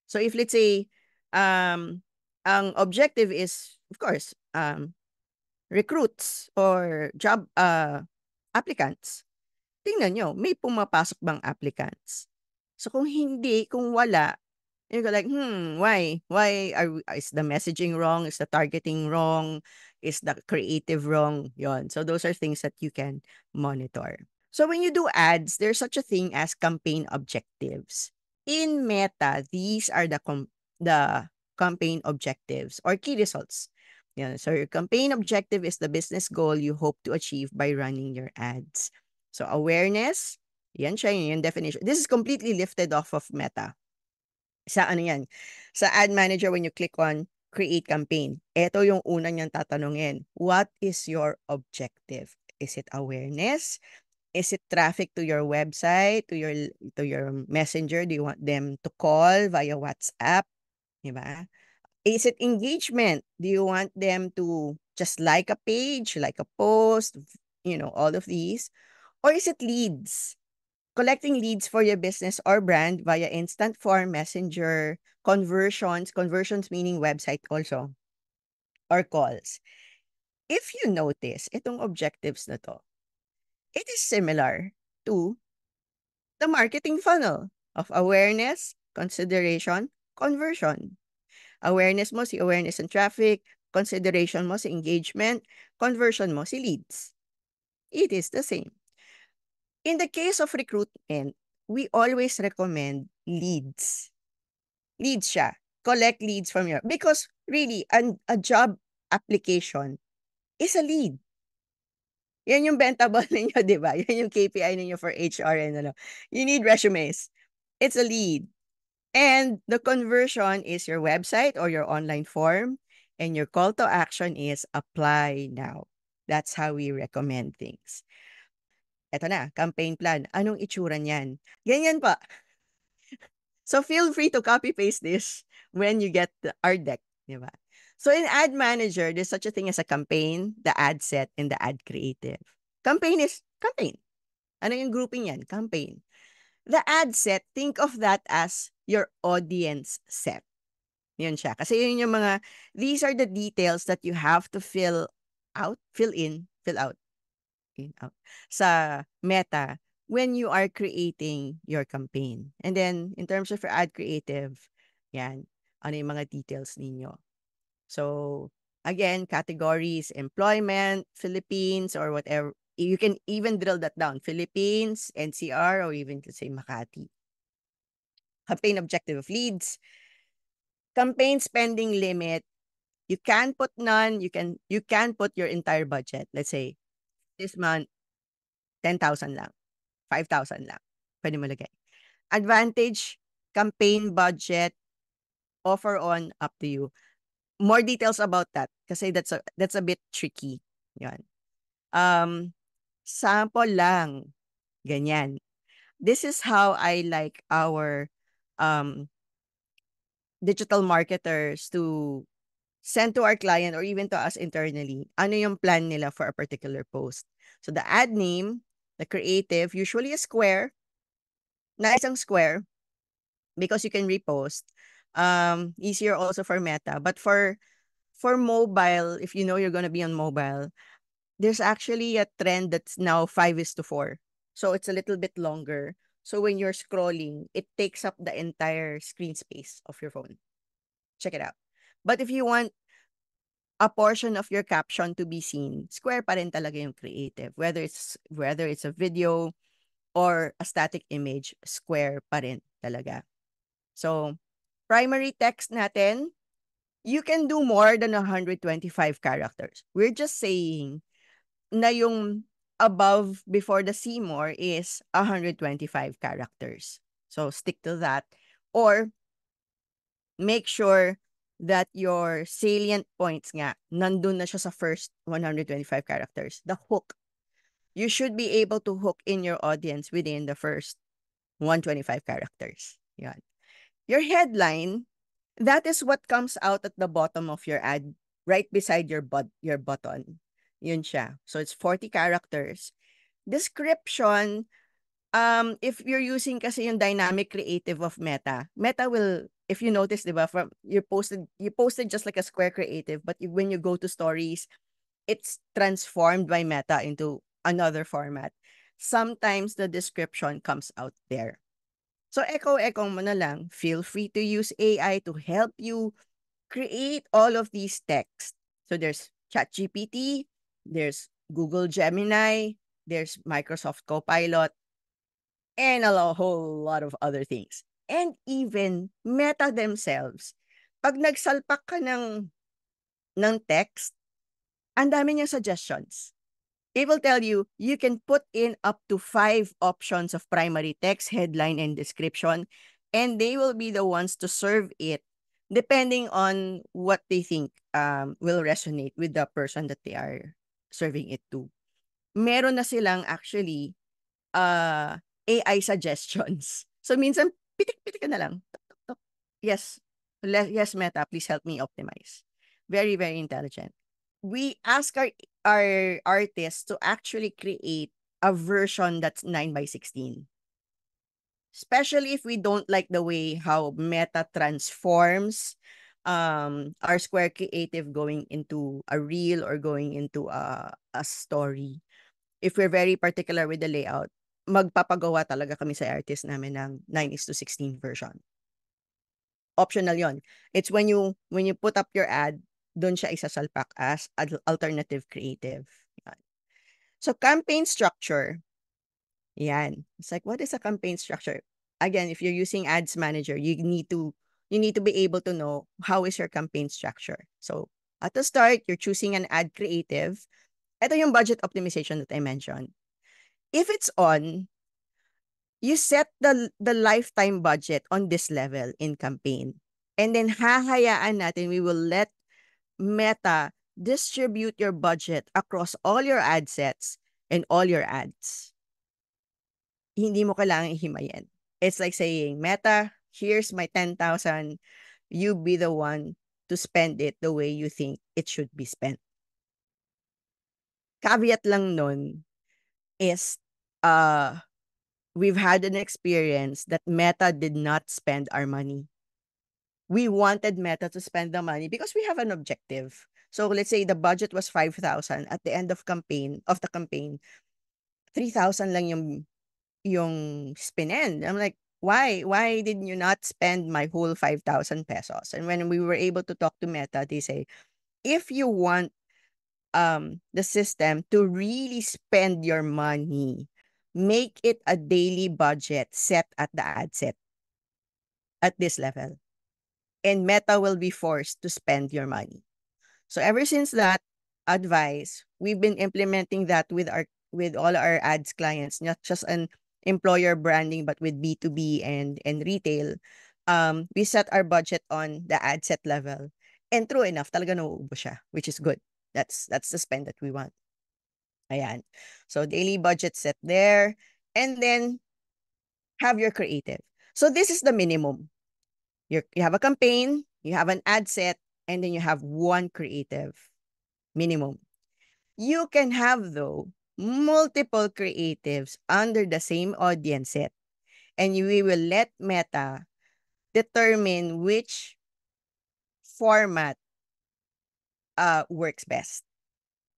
So if let's say, ang objective is, of course, recruits or job applicants, tingnan nyo, may pumapasok bang applicants? So kung hindi, kung wala, you go like, why? Why is the messaging wrong? Is the targeting wrong? Is the creative wrong? Yon. So those are things that you can monitor. So when you do ads, there's such a thing as campaign objectives. In Meta, these are the campaign objectives or key results. Yeah, so your campaign objective is the business goal you hope to achieve by running your ads. So awareness, yan siya yung definition. This is completely lifted off of Meta. Sa ano yan? Sa Ad Manager, when you click on Create Campaign, ito yung una niyang tatanungin. What is your objective? Is it awareness? Is it traffic to your website, to your messenger? Do you want them to call via WhatsApp? Diba? Is it engagement? Do you want them to just like a page, like a post, all of these? Or is it leads? Collecting leads for your business or brand via instant form, messenger, conversions meaning website also, or calls. If you notice, itong objectives na to, it is similar to the marketing funnel of awareness, consideration, conversion. Awareness mo si awareness and traffic, consideration mo si engagement, conversion mo si leads. It is the same. In the case of recruitment, we always recommend leads. Leads siya. Collect leads from your, because really, a job application is a lead. Yan yung bentable ninyo, di ba? Yan yung KPI ninyo for HR and ano. You need resumes. It's a lead. And the conversion is your website or your online form. And your call to action is apply now. That's how we recommend things. Eto na, campaign plan. Anong itsura niyan? Ganyan pa. So feel free to copy-paste this when you get our deck. Di ba? So in Ad Manager, there's such a thing as a campaign, the ad set, and the ad creative. Campaign is campaign. Ano yung grouping yan? Campaign. The ad set, think of that as your audience set. Yun siya. Kasi yun yung these are the details that you have to fill out, fill out, sa Meta when you are creating your campaign. And then, in terms of your ad creative, yan, ano yung mga details ninyo. So, again, categories, employment, Philippines, or whatever. You can even drill that down. Philippines, NCR, or even, let's say, Makati. campaign objective of leads, campaign spending limit. You can put none. You can put your entire budget. Let's say this month 10,000 lang, 5,000 lang. Pwede mo lagay. Advantage, campaign budget, offer on, up to you. More details about that kasi that's a bit tricky. Yan. Sample lang. Ganyan. This is how I like our um digital marketers to send to our client or even to us internally. Ano yung plan nila for a particular post. So the ad name, the creative, usually a square, na isang square because you can repost. Easier also for Meta. But for mobile, if you know you're gonna be on mobile, there's actually a trend that's now 5:4. So it's a little bit longer. So when you're scrolling, it takes up the entire screen space of your phone. Check it out. But if you want a portion of your caption to be seen, square pa rin talaga yung creative. Whether it's a video or a static image, square pa rin talaga. So, primary text natin, you can do more than 125 characters. We're just saying na yung above before the see more is 125 characters. So, stick to that. Or, make sure that your salient points nga, nandun na siya sa first 125 characters. The hook. You should be able to hook in your audience within the first 125 characters. Yan. Your headline, that is what comes out at the bottom of your ad, right beside your button. Yun siya. So it's 40 characters. Description, if you're using kasi yung dynamic creative of Meta will, if you notice, diba, from you posted just like a square creative, but when you go to stories, it's transformed by Meta into another format. Sometimes the description comes out there. So echo mo na lang. Feel free to use AI to help you create all of these texts. So there's ChatGPT, there's Google Gemini, there's Microsoft Copilot, and a whole lot of other things. And even Meta themselves. Pag nagsalpak ka ng text, ang dami niyang suggestions. It will tell you, you can put in up to 5 options of primary text, headline, and description, and they will be the ones to serve it depending on what they think will resonate with the person that they are serving it to. Meron na silang actually AI suggestions. So minsan, pitik-pitik ka na lang. Tok, tok, tok. Yes, yes, Meta, please help me optimize. Very, very intelligent. We ask our artists to actually create a version that's 9:16. Especially if we don't like the way how Meta transforms our Square Creative going into a reel or going into a story. If we're very particular with the layout, magpapagawa talaga kami sa artist namin ng 9:16 version. Optional yon. It's when you put up your ad, doon siya isasalpak as alternative creative. Yan. So campaign structure. Yan. It's like, what is a campaign structure? Again, if you're using Ads Manager, you need to be able to know how is your campaign structure. So at the start, you're choosing an ad creative. Ito yung budget optimization that I mentioned. If it's on, you set the lifetime budget on this level in campaign. And then hahayaan natin, we will let Meta distribute your budget across all your ad sets and all your ads. Hindi mo kailangang ihimayin. It's like saying, Meta, here's my 10,000. You be the one to spend it the way you think it should be spent. Caveat lang nun is, we've had an experience that Meta did not spend our money. We wanted Meta to spend the money because we have an objective. So let's say the budget was 5,000 at the end of the campaign, 3,000 lang yung spend. I'm like, why? Why did you not spend my whole 5,000 pesos? And when we were able to talk to Meta, they say, if you want the system to really spend your money, make it a daily budget set at the ad set. at this level. And Meta will be forced to spend your money. So ever since that advice, we've been implementing that with all our ads clients, not just an employer branding, but with B2B and retail. We set our budget on the ad set level. And true enough, talaga nauubos siya, which is good. That's the spend that we want. Ayan. So daily budget set there. And then have your creative. So this is the minimum. You have a campaign, you have an ad set, and then you have one creative minimum. You can have, though, multiple creatives under the same audience set, and we will let Meta determine which format works best.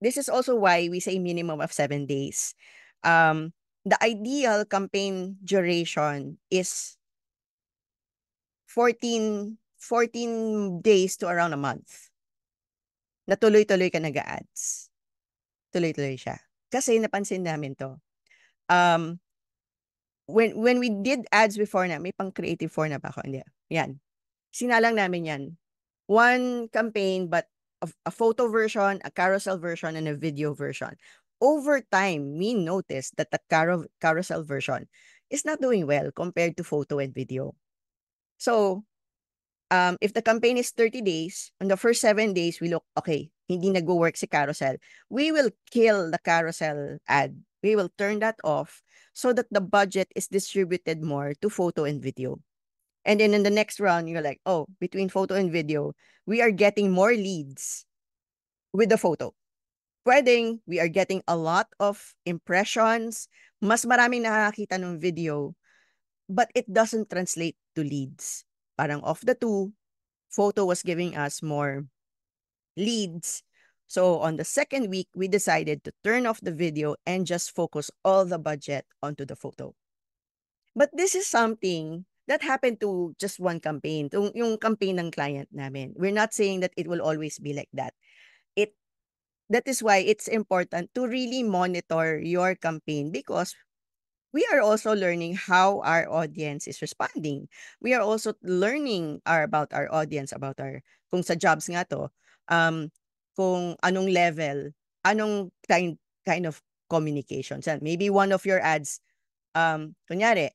This is also why we say minimum of 7 days. The ideal campaign duration is 14 days to around a month. Na tuloy-tuloy ka nag-a-ads. Tuloy-tuloy siya. Kasi napansin namin to. When we did ads before na, may pang creative for na ba ako? Hindi. Yan. Sinalang namin yan. One campaign, but a photo version, a carousel version, and a video version. Over time, we noticed that the carousel version is not doing well compared to photo and video. So, if the campaign is 30 days, on the first 7 days, we look, okay, hindi nag-work si carousel. We will kill the carousel ad. We will turn that off so that the budget is distributed more to photo and video. And then in the next round, you're like, oh, between photo and video, we are getting more leads with the photo. Pwedeng, we are getting a lot of impressions, mas maraming nakakita ng video, but it doesn't translate to leads. Parang of the two, photo was giving us more leads. So on the second week, we decided to turn off the video and just focus all the budget onto the photo. But this is something that happened to just one campaign, yung campaign ng client namin. We're not saying that it will always be like that. That is why it's important to really monitor your campaign, because we are also learning how our audience is responding. We are also learning about our audience, about kung sa jobs nga to, kung anong level, anong kind of communication. So maybe one of your ads, kunyari,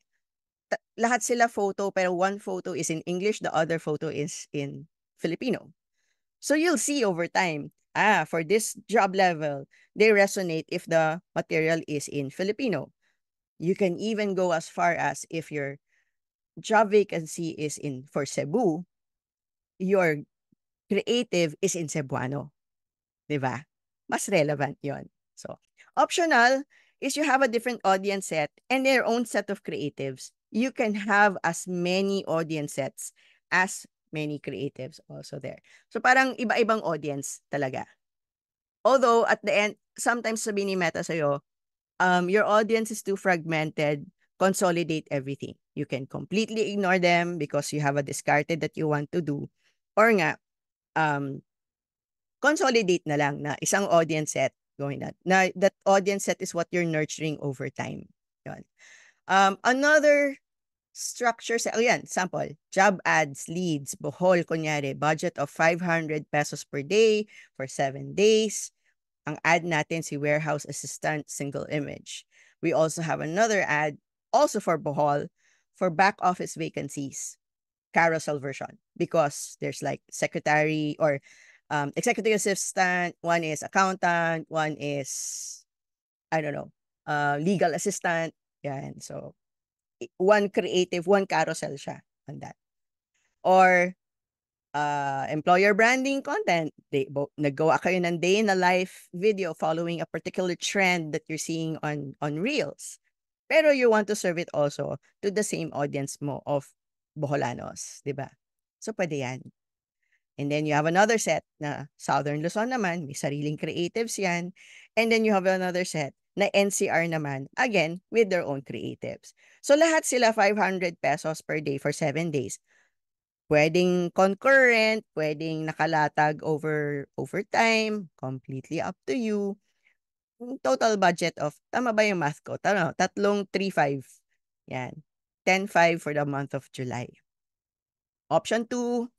lahat sila photo, pero one photo is in English, the other photo is in Filipino. So you'll see over time, for this job level, they resonate if the material is in Filipino. You can even go as far as if your job vacancy is for Cebu, your creative is in Cebuano. Diba? Mas relevant yon. So, optional is you have a different audience set and their own set of creatives. You can have as many audience sets as many creatives also there. So, parang iba-ibang audience talaga. Although, at the end, sometimes sabihin ni Meta sa'yo, your audience is too fragmented, consolidate everything. You can completely ignore them because you have a discarded that you want to do. Or nga, consolidate na lang na isang audience set going that. Na that audience set is what you're nurturing over time. Yun. Another structure sa, yan, sample, job ads, leads, Bohol, kunyari, budget of 500 pesos per day for 7 days. Ang ad natin si warehouse assistant, single image. We also have another ad, also for Bohol, for back office vacancies, carousel version, because there's like secretary or executive assistant, one is accountant, one is, I don't know, legal assistant. Yan. So, one creative, one carousel siya on that. Or employer branding content. Naggawa kayo ng day in a life video following a particular trend that you're seeing on Reels. Pero you want to serve it also to the same audience mo of Boholanos, di ba? So, pwede yan. And then you have another set na Southern Luzon naman, may sariling creatives yan. And then you have another set na NCR naman, again, with their own creatives. So lahat sila 500 pesos per day for 7 days. Pwedeng concurrent, pwedeng nakalatag over time, completely up to you. Total budget of, tama ba yung math ko? Tatlong 3,500. Yan. 10,500 for the month of July. Option 2,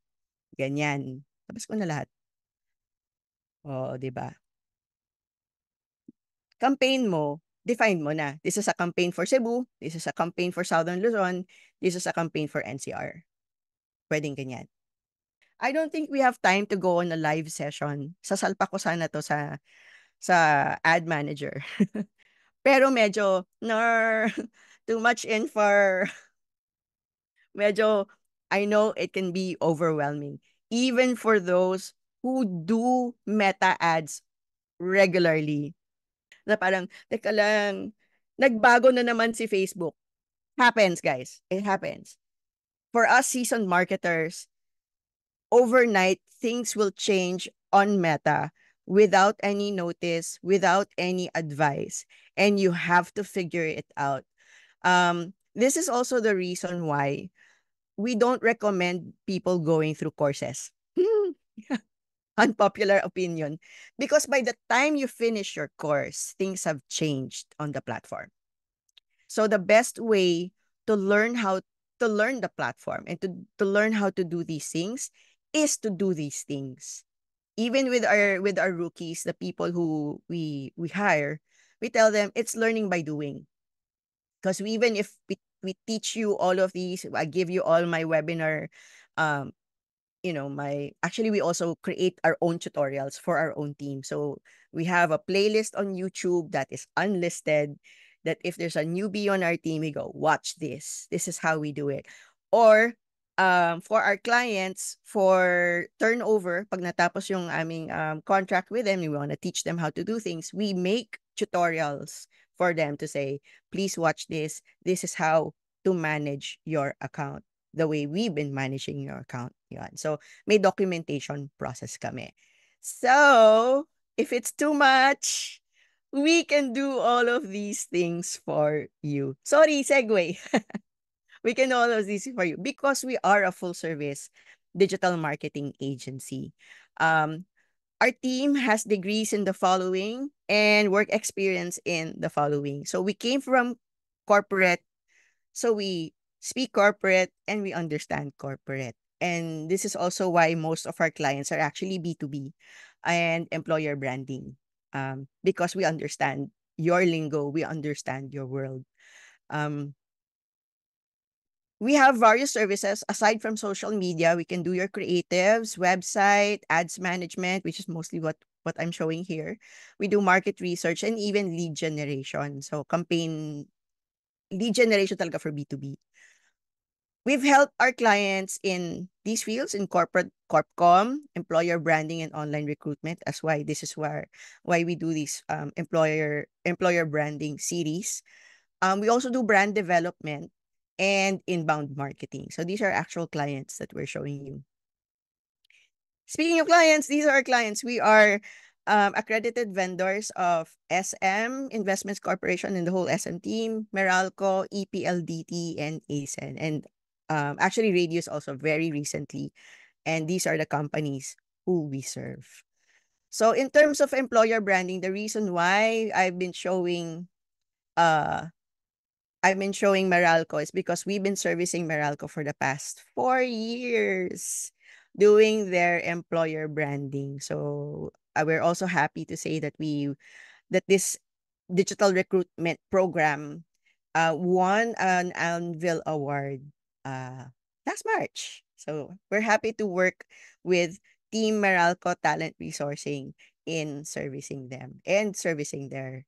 ganyan. Tapos ko na lahat. Oo, 'di ba? Campaign mo, define mo na. This is a campaign for Cebu, this is a campaign for Southern Luzon, this is a campaign for NCR. Pwedeng ganyan. I don't think we have time to go on a live session. Sasalpa ko sana 'to sa ad manager. Pero medyo too much info. Medyo I know it can be overwhelming even for those who do Meta ads regularly. Na parang, teka lang, nagbago na naman si Facebook. Happens, guys. It happens. For us seasoned marketers, overnight, things will change on Meta without any notice, without any advice, and you have to figure it out. This is also the reason why we don't recommend people going through courses. Unpopular opinion. Because by the time you finish your course, things have changed on the platform. So the best way to learn how to learn the platform and to learn how to do these things is to do these things. Even with our rookies, the people who we hire, we tell them it's learning by doing. Because even if we teach you all of these, I give you all my webinar, um, my actually we also create our own tutorials for our own team. So we have a playlist on YouTube that is unlisted, that if there's a newbie on our team, we go, watch this. This is how we do it. Or for our clients, for turnover, pag natapos yung aming contract with them, we want to teach them how to do things. We make tutorials for them to say, please watch this. This is how to manage your account the way we've been managing your account. Yan. So, may documentation process kami. So, if it's too much, we can do all of these things for you. Sorry, segue. We can do all of these for you because we are a full service digital marketing agency. Um, our team has degrees in the following and work experience in the following. So we came from corporate, so we speak corporate and we understand corporate. And this is also why most of our clients are actually B2B and employer branding, because we understand your lingo, we understand your world. Um, we have various services aside from social media. We can do your creatives, website, ads management, which is mostly what I'm showing here. We do market research and even lead generation. So campaign lead generation talaga for B2B. We've helped our clients in these fields in corporate corpcom, employer branding, and online recruitment. That's why this is why we do these employer branding series. We also do brand development and inbound marketing. So these are actual clients that we're showing you. Speaking of clients, these are our clients. We are accredited vendors of SM Investments Corporation and the whole SM team, Meralco, EPLDT, and ASEN. And actually, Radius also very recently. And these are the companies who we serve. So in terms of employer branding, the reason why I've been showing Meralco is because we've been servicing Meralco for the past 4 years doing their employer branding. So we're also happy to say that this digital recruitment program won an Anvil Award last March. So we're happy to work with Team Meralco Talent Resourcing in servicing them and servicing their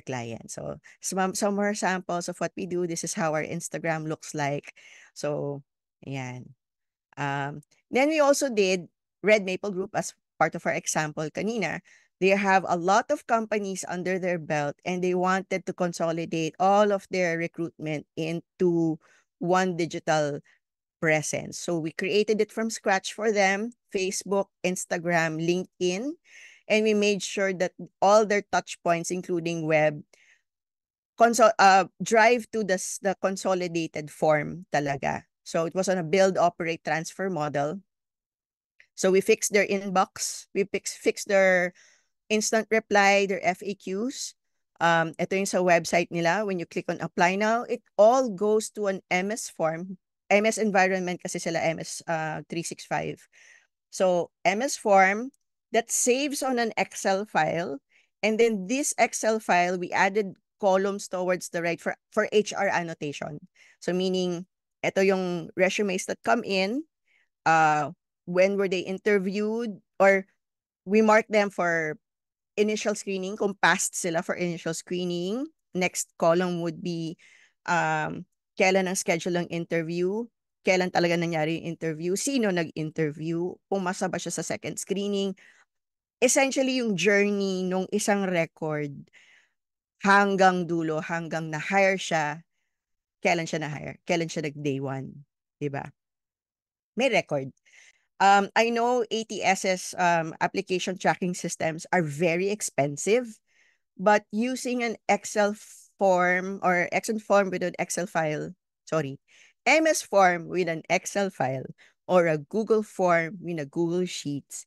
clients. So some more samples of what we do. This is how our Instagram looks like. So, ayan. Then we also did Red Maple Group as part of our example kanina. They have a lot of companies under their belt and they wanted to consolidate all of their recruitment into one digital presence. So we created it from scratch for them, Facebook, Instagram, LinkedIn, and we made sure that all their touch points, including web, drive to the consolidated form talaga. So it was on a build, operate, transfer model. So we fixed their inbox, we fixed their instant reply, their FAQs. Ito yung sa website nila. When you click on apply now, it all goes to an MS form MS environment kasi sila, MS 365. So MS form that saves on an Excel file, and then this Excel file we added columns towards the right for HR annotation. So meaning ito yung resumes that come in, uh when were they interviewed, or we mark them for initial screening kung passed sila for initial screening. Next column would be kailan ang schedule ng interview, kailan talaga nangyari yung interview, sino nag-interview, pumasa ba siya sa second screening. Essentially, yung journey nung isang record hanggang dulo, hanggang na-hire siya, kailan siya na-hire, kailan siya nag-day one. Diba? May record. I know ATS's application tracking systems are very expensive, but using an Excel form or Excel form with an Excel file, sorry, MS form with an Excel file or a Google form with a Google Sheets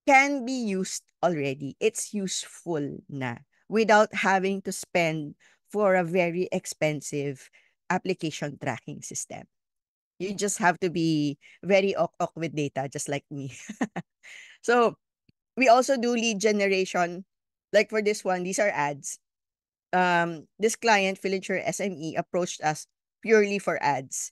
can be used already. It's useful na without having to spend for a very expensive application tracking system. You just have to be very ok with data, just like me. So we also do lead generation. Like for this one, these are ads. This client, Villager SME, approached us purely for ads.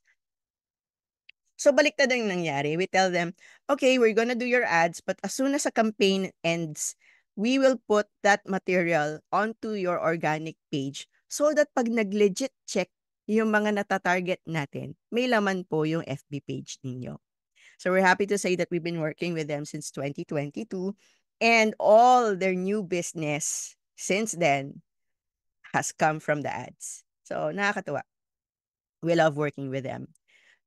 So baliktad ang nangyari. We tell them, okay, we're gonna do your ads, but as soon as a campaign ends, we will put that material onto your organic page so that pag nag-legit check yung mga natatarget natin, may laman po yung FB page ninyo. So we're happy to say that we've been working with them since 2022, and all their new business since then has come from the ads. So nakakatuwa. We love working with them.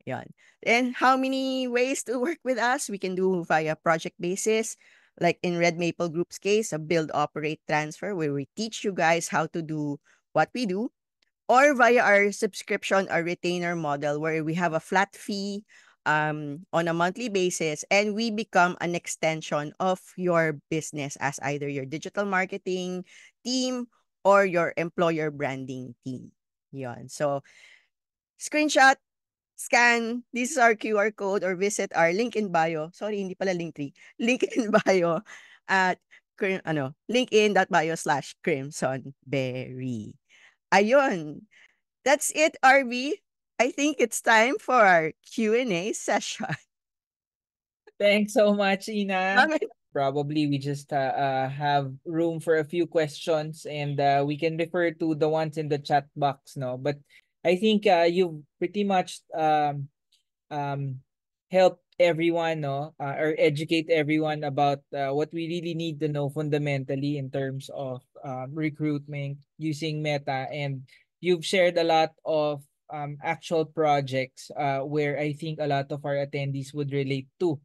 Yan. And how many ways to work with us? We can do via project basis, like in Red Maple Group's case, a build, operate, transfer, where we teach you guys how to do what we do, or via our subscription or retainer model, where we have a flat fee on a monthly basis, and we become an extension of your business as either your digital marketing team or your employer branding team. Yon. So, screenshot, scan, this is our QR code, or visit our link in bio. Sorry, hindi pala link tree. Link in bio at linkedin.bio/crimsonberry. Ayun. That's it, RB. I think it's time for our Q&A session. Thanks so much, Ina. Bakit? Probably we just have room for a few questions, and we can refer to the ones in the chat box, no? But I think you've pretty much um, help everyone, no, or educate everyone about what we really need to know fundamentally in terms of recruitment using Meta, and you've shared a lot of actual projects where I think a lot of our attendees would relate to.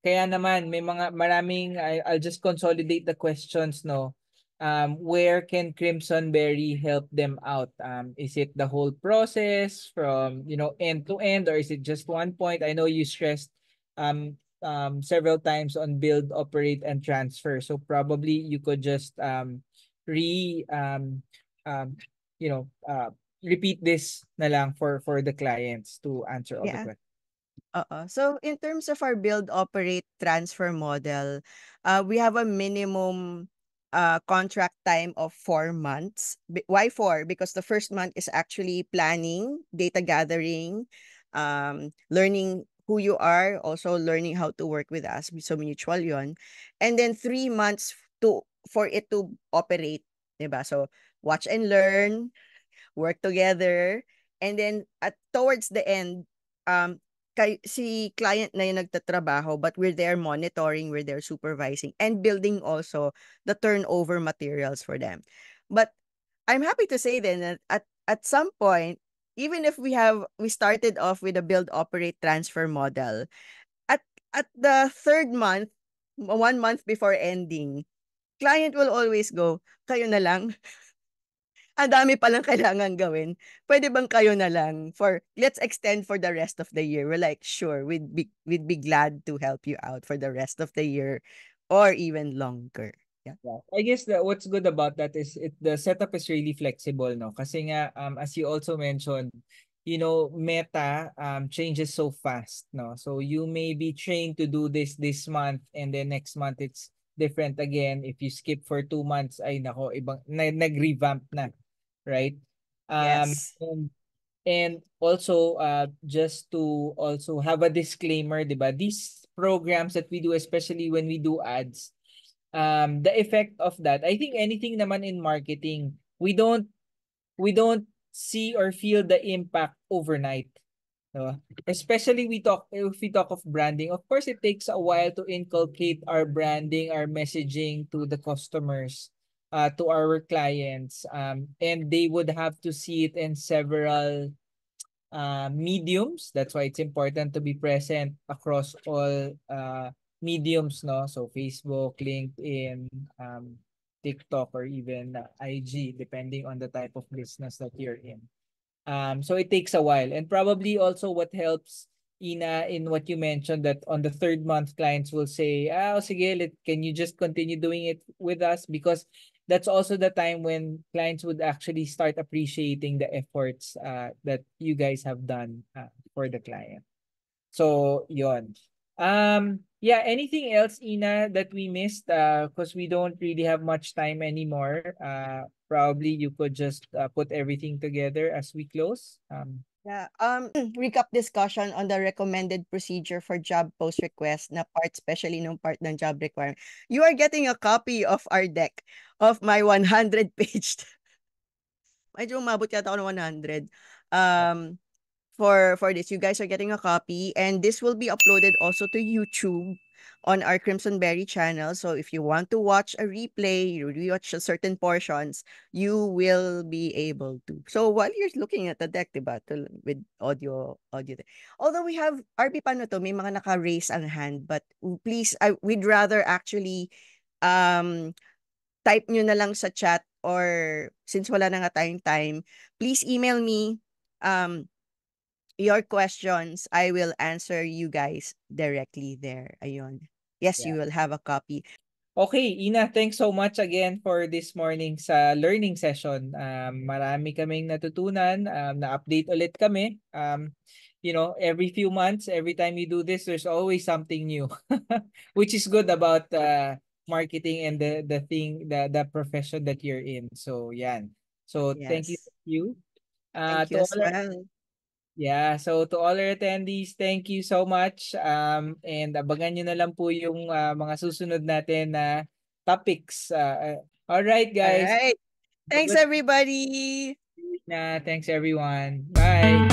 Kaya naman may mga maraming I'll just consolidate the questions, no. Where can Crimson Berry help them out? Is it the whole process from, end to end, or is it just one point? I know you stressed several times on build, operate, and transfer. So probably you could just re um repeat this na lang for the clients to answer all the Yeah. questions. So in terms of our build, operate, transfer model, we have a minimum contract time of 4 months. Why 4? Because the first month is actually planning, data gathering, learning who you are, also learning how to work with us. So mutual yon. And then 3 months for it to operate. Diba? So watch and learn, work together, and then towards the end, si client na yung nagtatrabaho, but we're there monitoring, we're there supervising, and building also the turnover materials for them. But I'm happy to say then that at some point, even if we started off with a build, operate, transfer model, at at the third month, 1 month before ending, client will always go, kayo na lang. Ang dami palang kailangan gawin. Pwede bang kayo na lang let's extend for the rest of the year. We're like, sure, we'd be glad to help you out for the rest of the year or even longer. Yeah. Yeah. I guess that what's good about that is the setup is really flexible, no? Kasi nga as you also mentioned, Meta changes so fast, no? So you may be trained to do this month, and then next month it's different again. If you skip for 2 months, ay nako, ibang nag-revamp na, right? Yes. And also, just to also have a disclaimer, 'di ba? These programs that we do, especially when we do ads, the effect of that, I think anything naman in marketing, we don't see or feel the impact overnight. No? Especially if we talk of branding, of course it takes a while to inculcate our branding, our messaging to the customers, to our clients, and they would have to see it in several mediums. That's why it's important to be present across all mediums, no? So Facebook, LinkedIn, TikTok, or even IG, depending on the type of business that you're in. So it takes a while. And probably also what helps, Ina, in what you mentioned, that on the third month, clients will say, sige, can you just continue doing it with us? Because that's also the time when clients would actually start appreciating the efforts that you guys have done for the client. So, yon. Yeah, anything else, Ina, that we missed? Because we don't really have much time anymore. Probably you could just put everything together as we close. Yeah. Recap discussion on the recommended procedure for job post request na part, especially nung part ng job requirement. You are getting a copy of our deck of my 100 page. Medyo umabot yata ako ng 100. Um, for this. You guys are getting a copy, and this will be uploaded also to YouTube on our Crimson Berry channel. So if you want to watch a replay, you rewatch certain portions, you will be able to. So while you're looking at the deck, diba, with audio. Although we have RP paano to, may mga naka-raise ang hand, but please, we'd rather actually um type nyo na lang sa chat, or since wala na nga tayong time, please email me your questions. I will answer you guys directly there. Ayun. Yes, you Yeah. will have a copy. Okay, Ina, thanks so much again for this morning's learning session. Marami kaming natutunan, na-update ulit kami. Every few months, every time you do this, there's always something new, which is good about marketing and the profession that you're in. So, yan. So, thank Yes. you. Thank you To as all our well. Yeah, so to all our attendees, thank you so much. And abangan nyo na lang po yung mga susunod natin na topics. All right, All guys. right. Thanks, Good everybody. na. Thanks, everyone. Bye.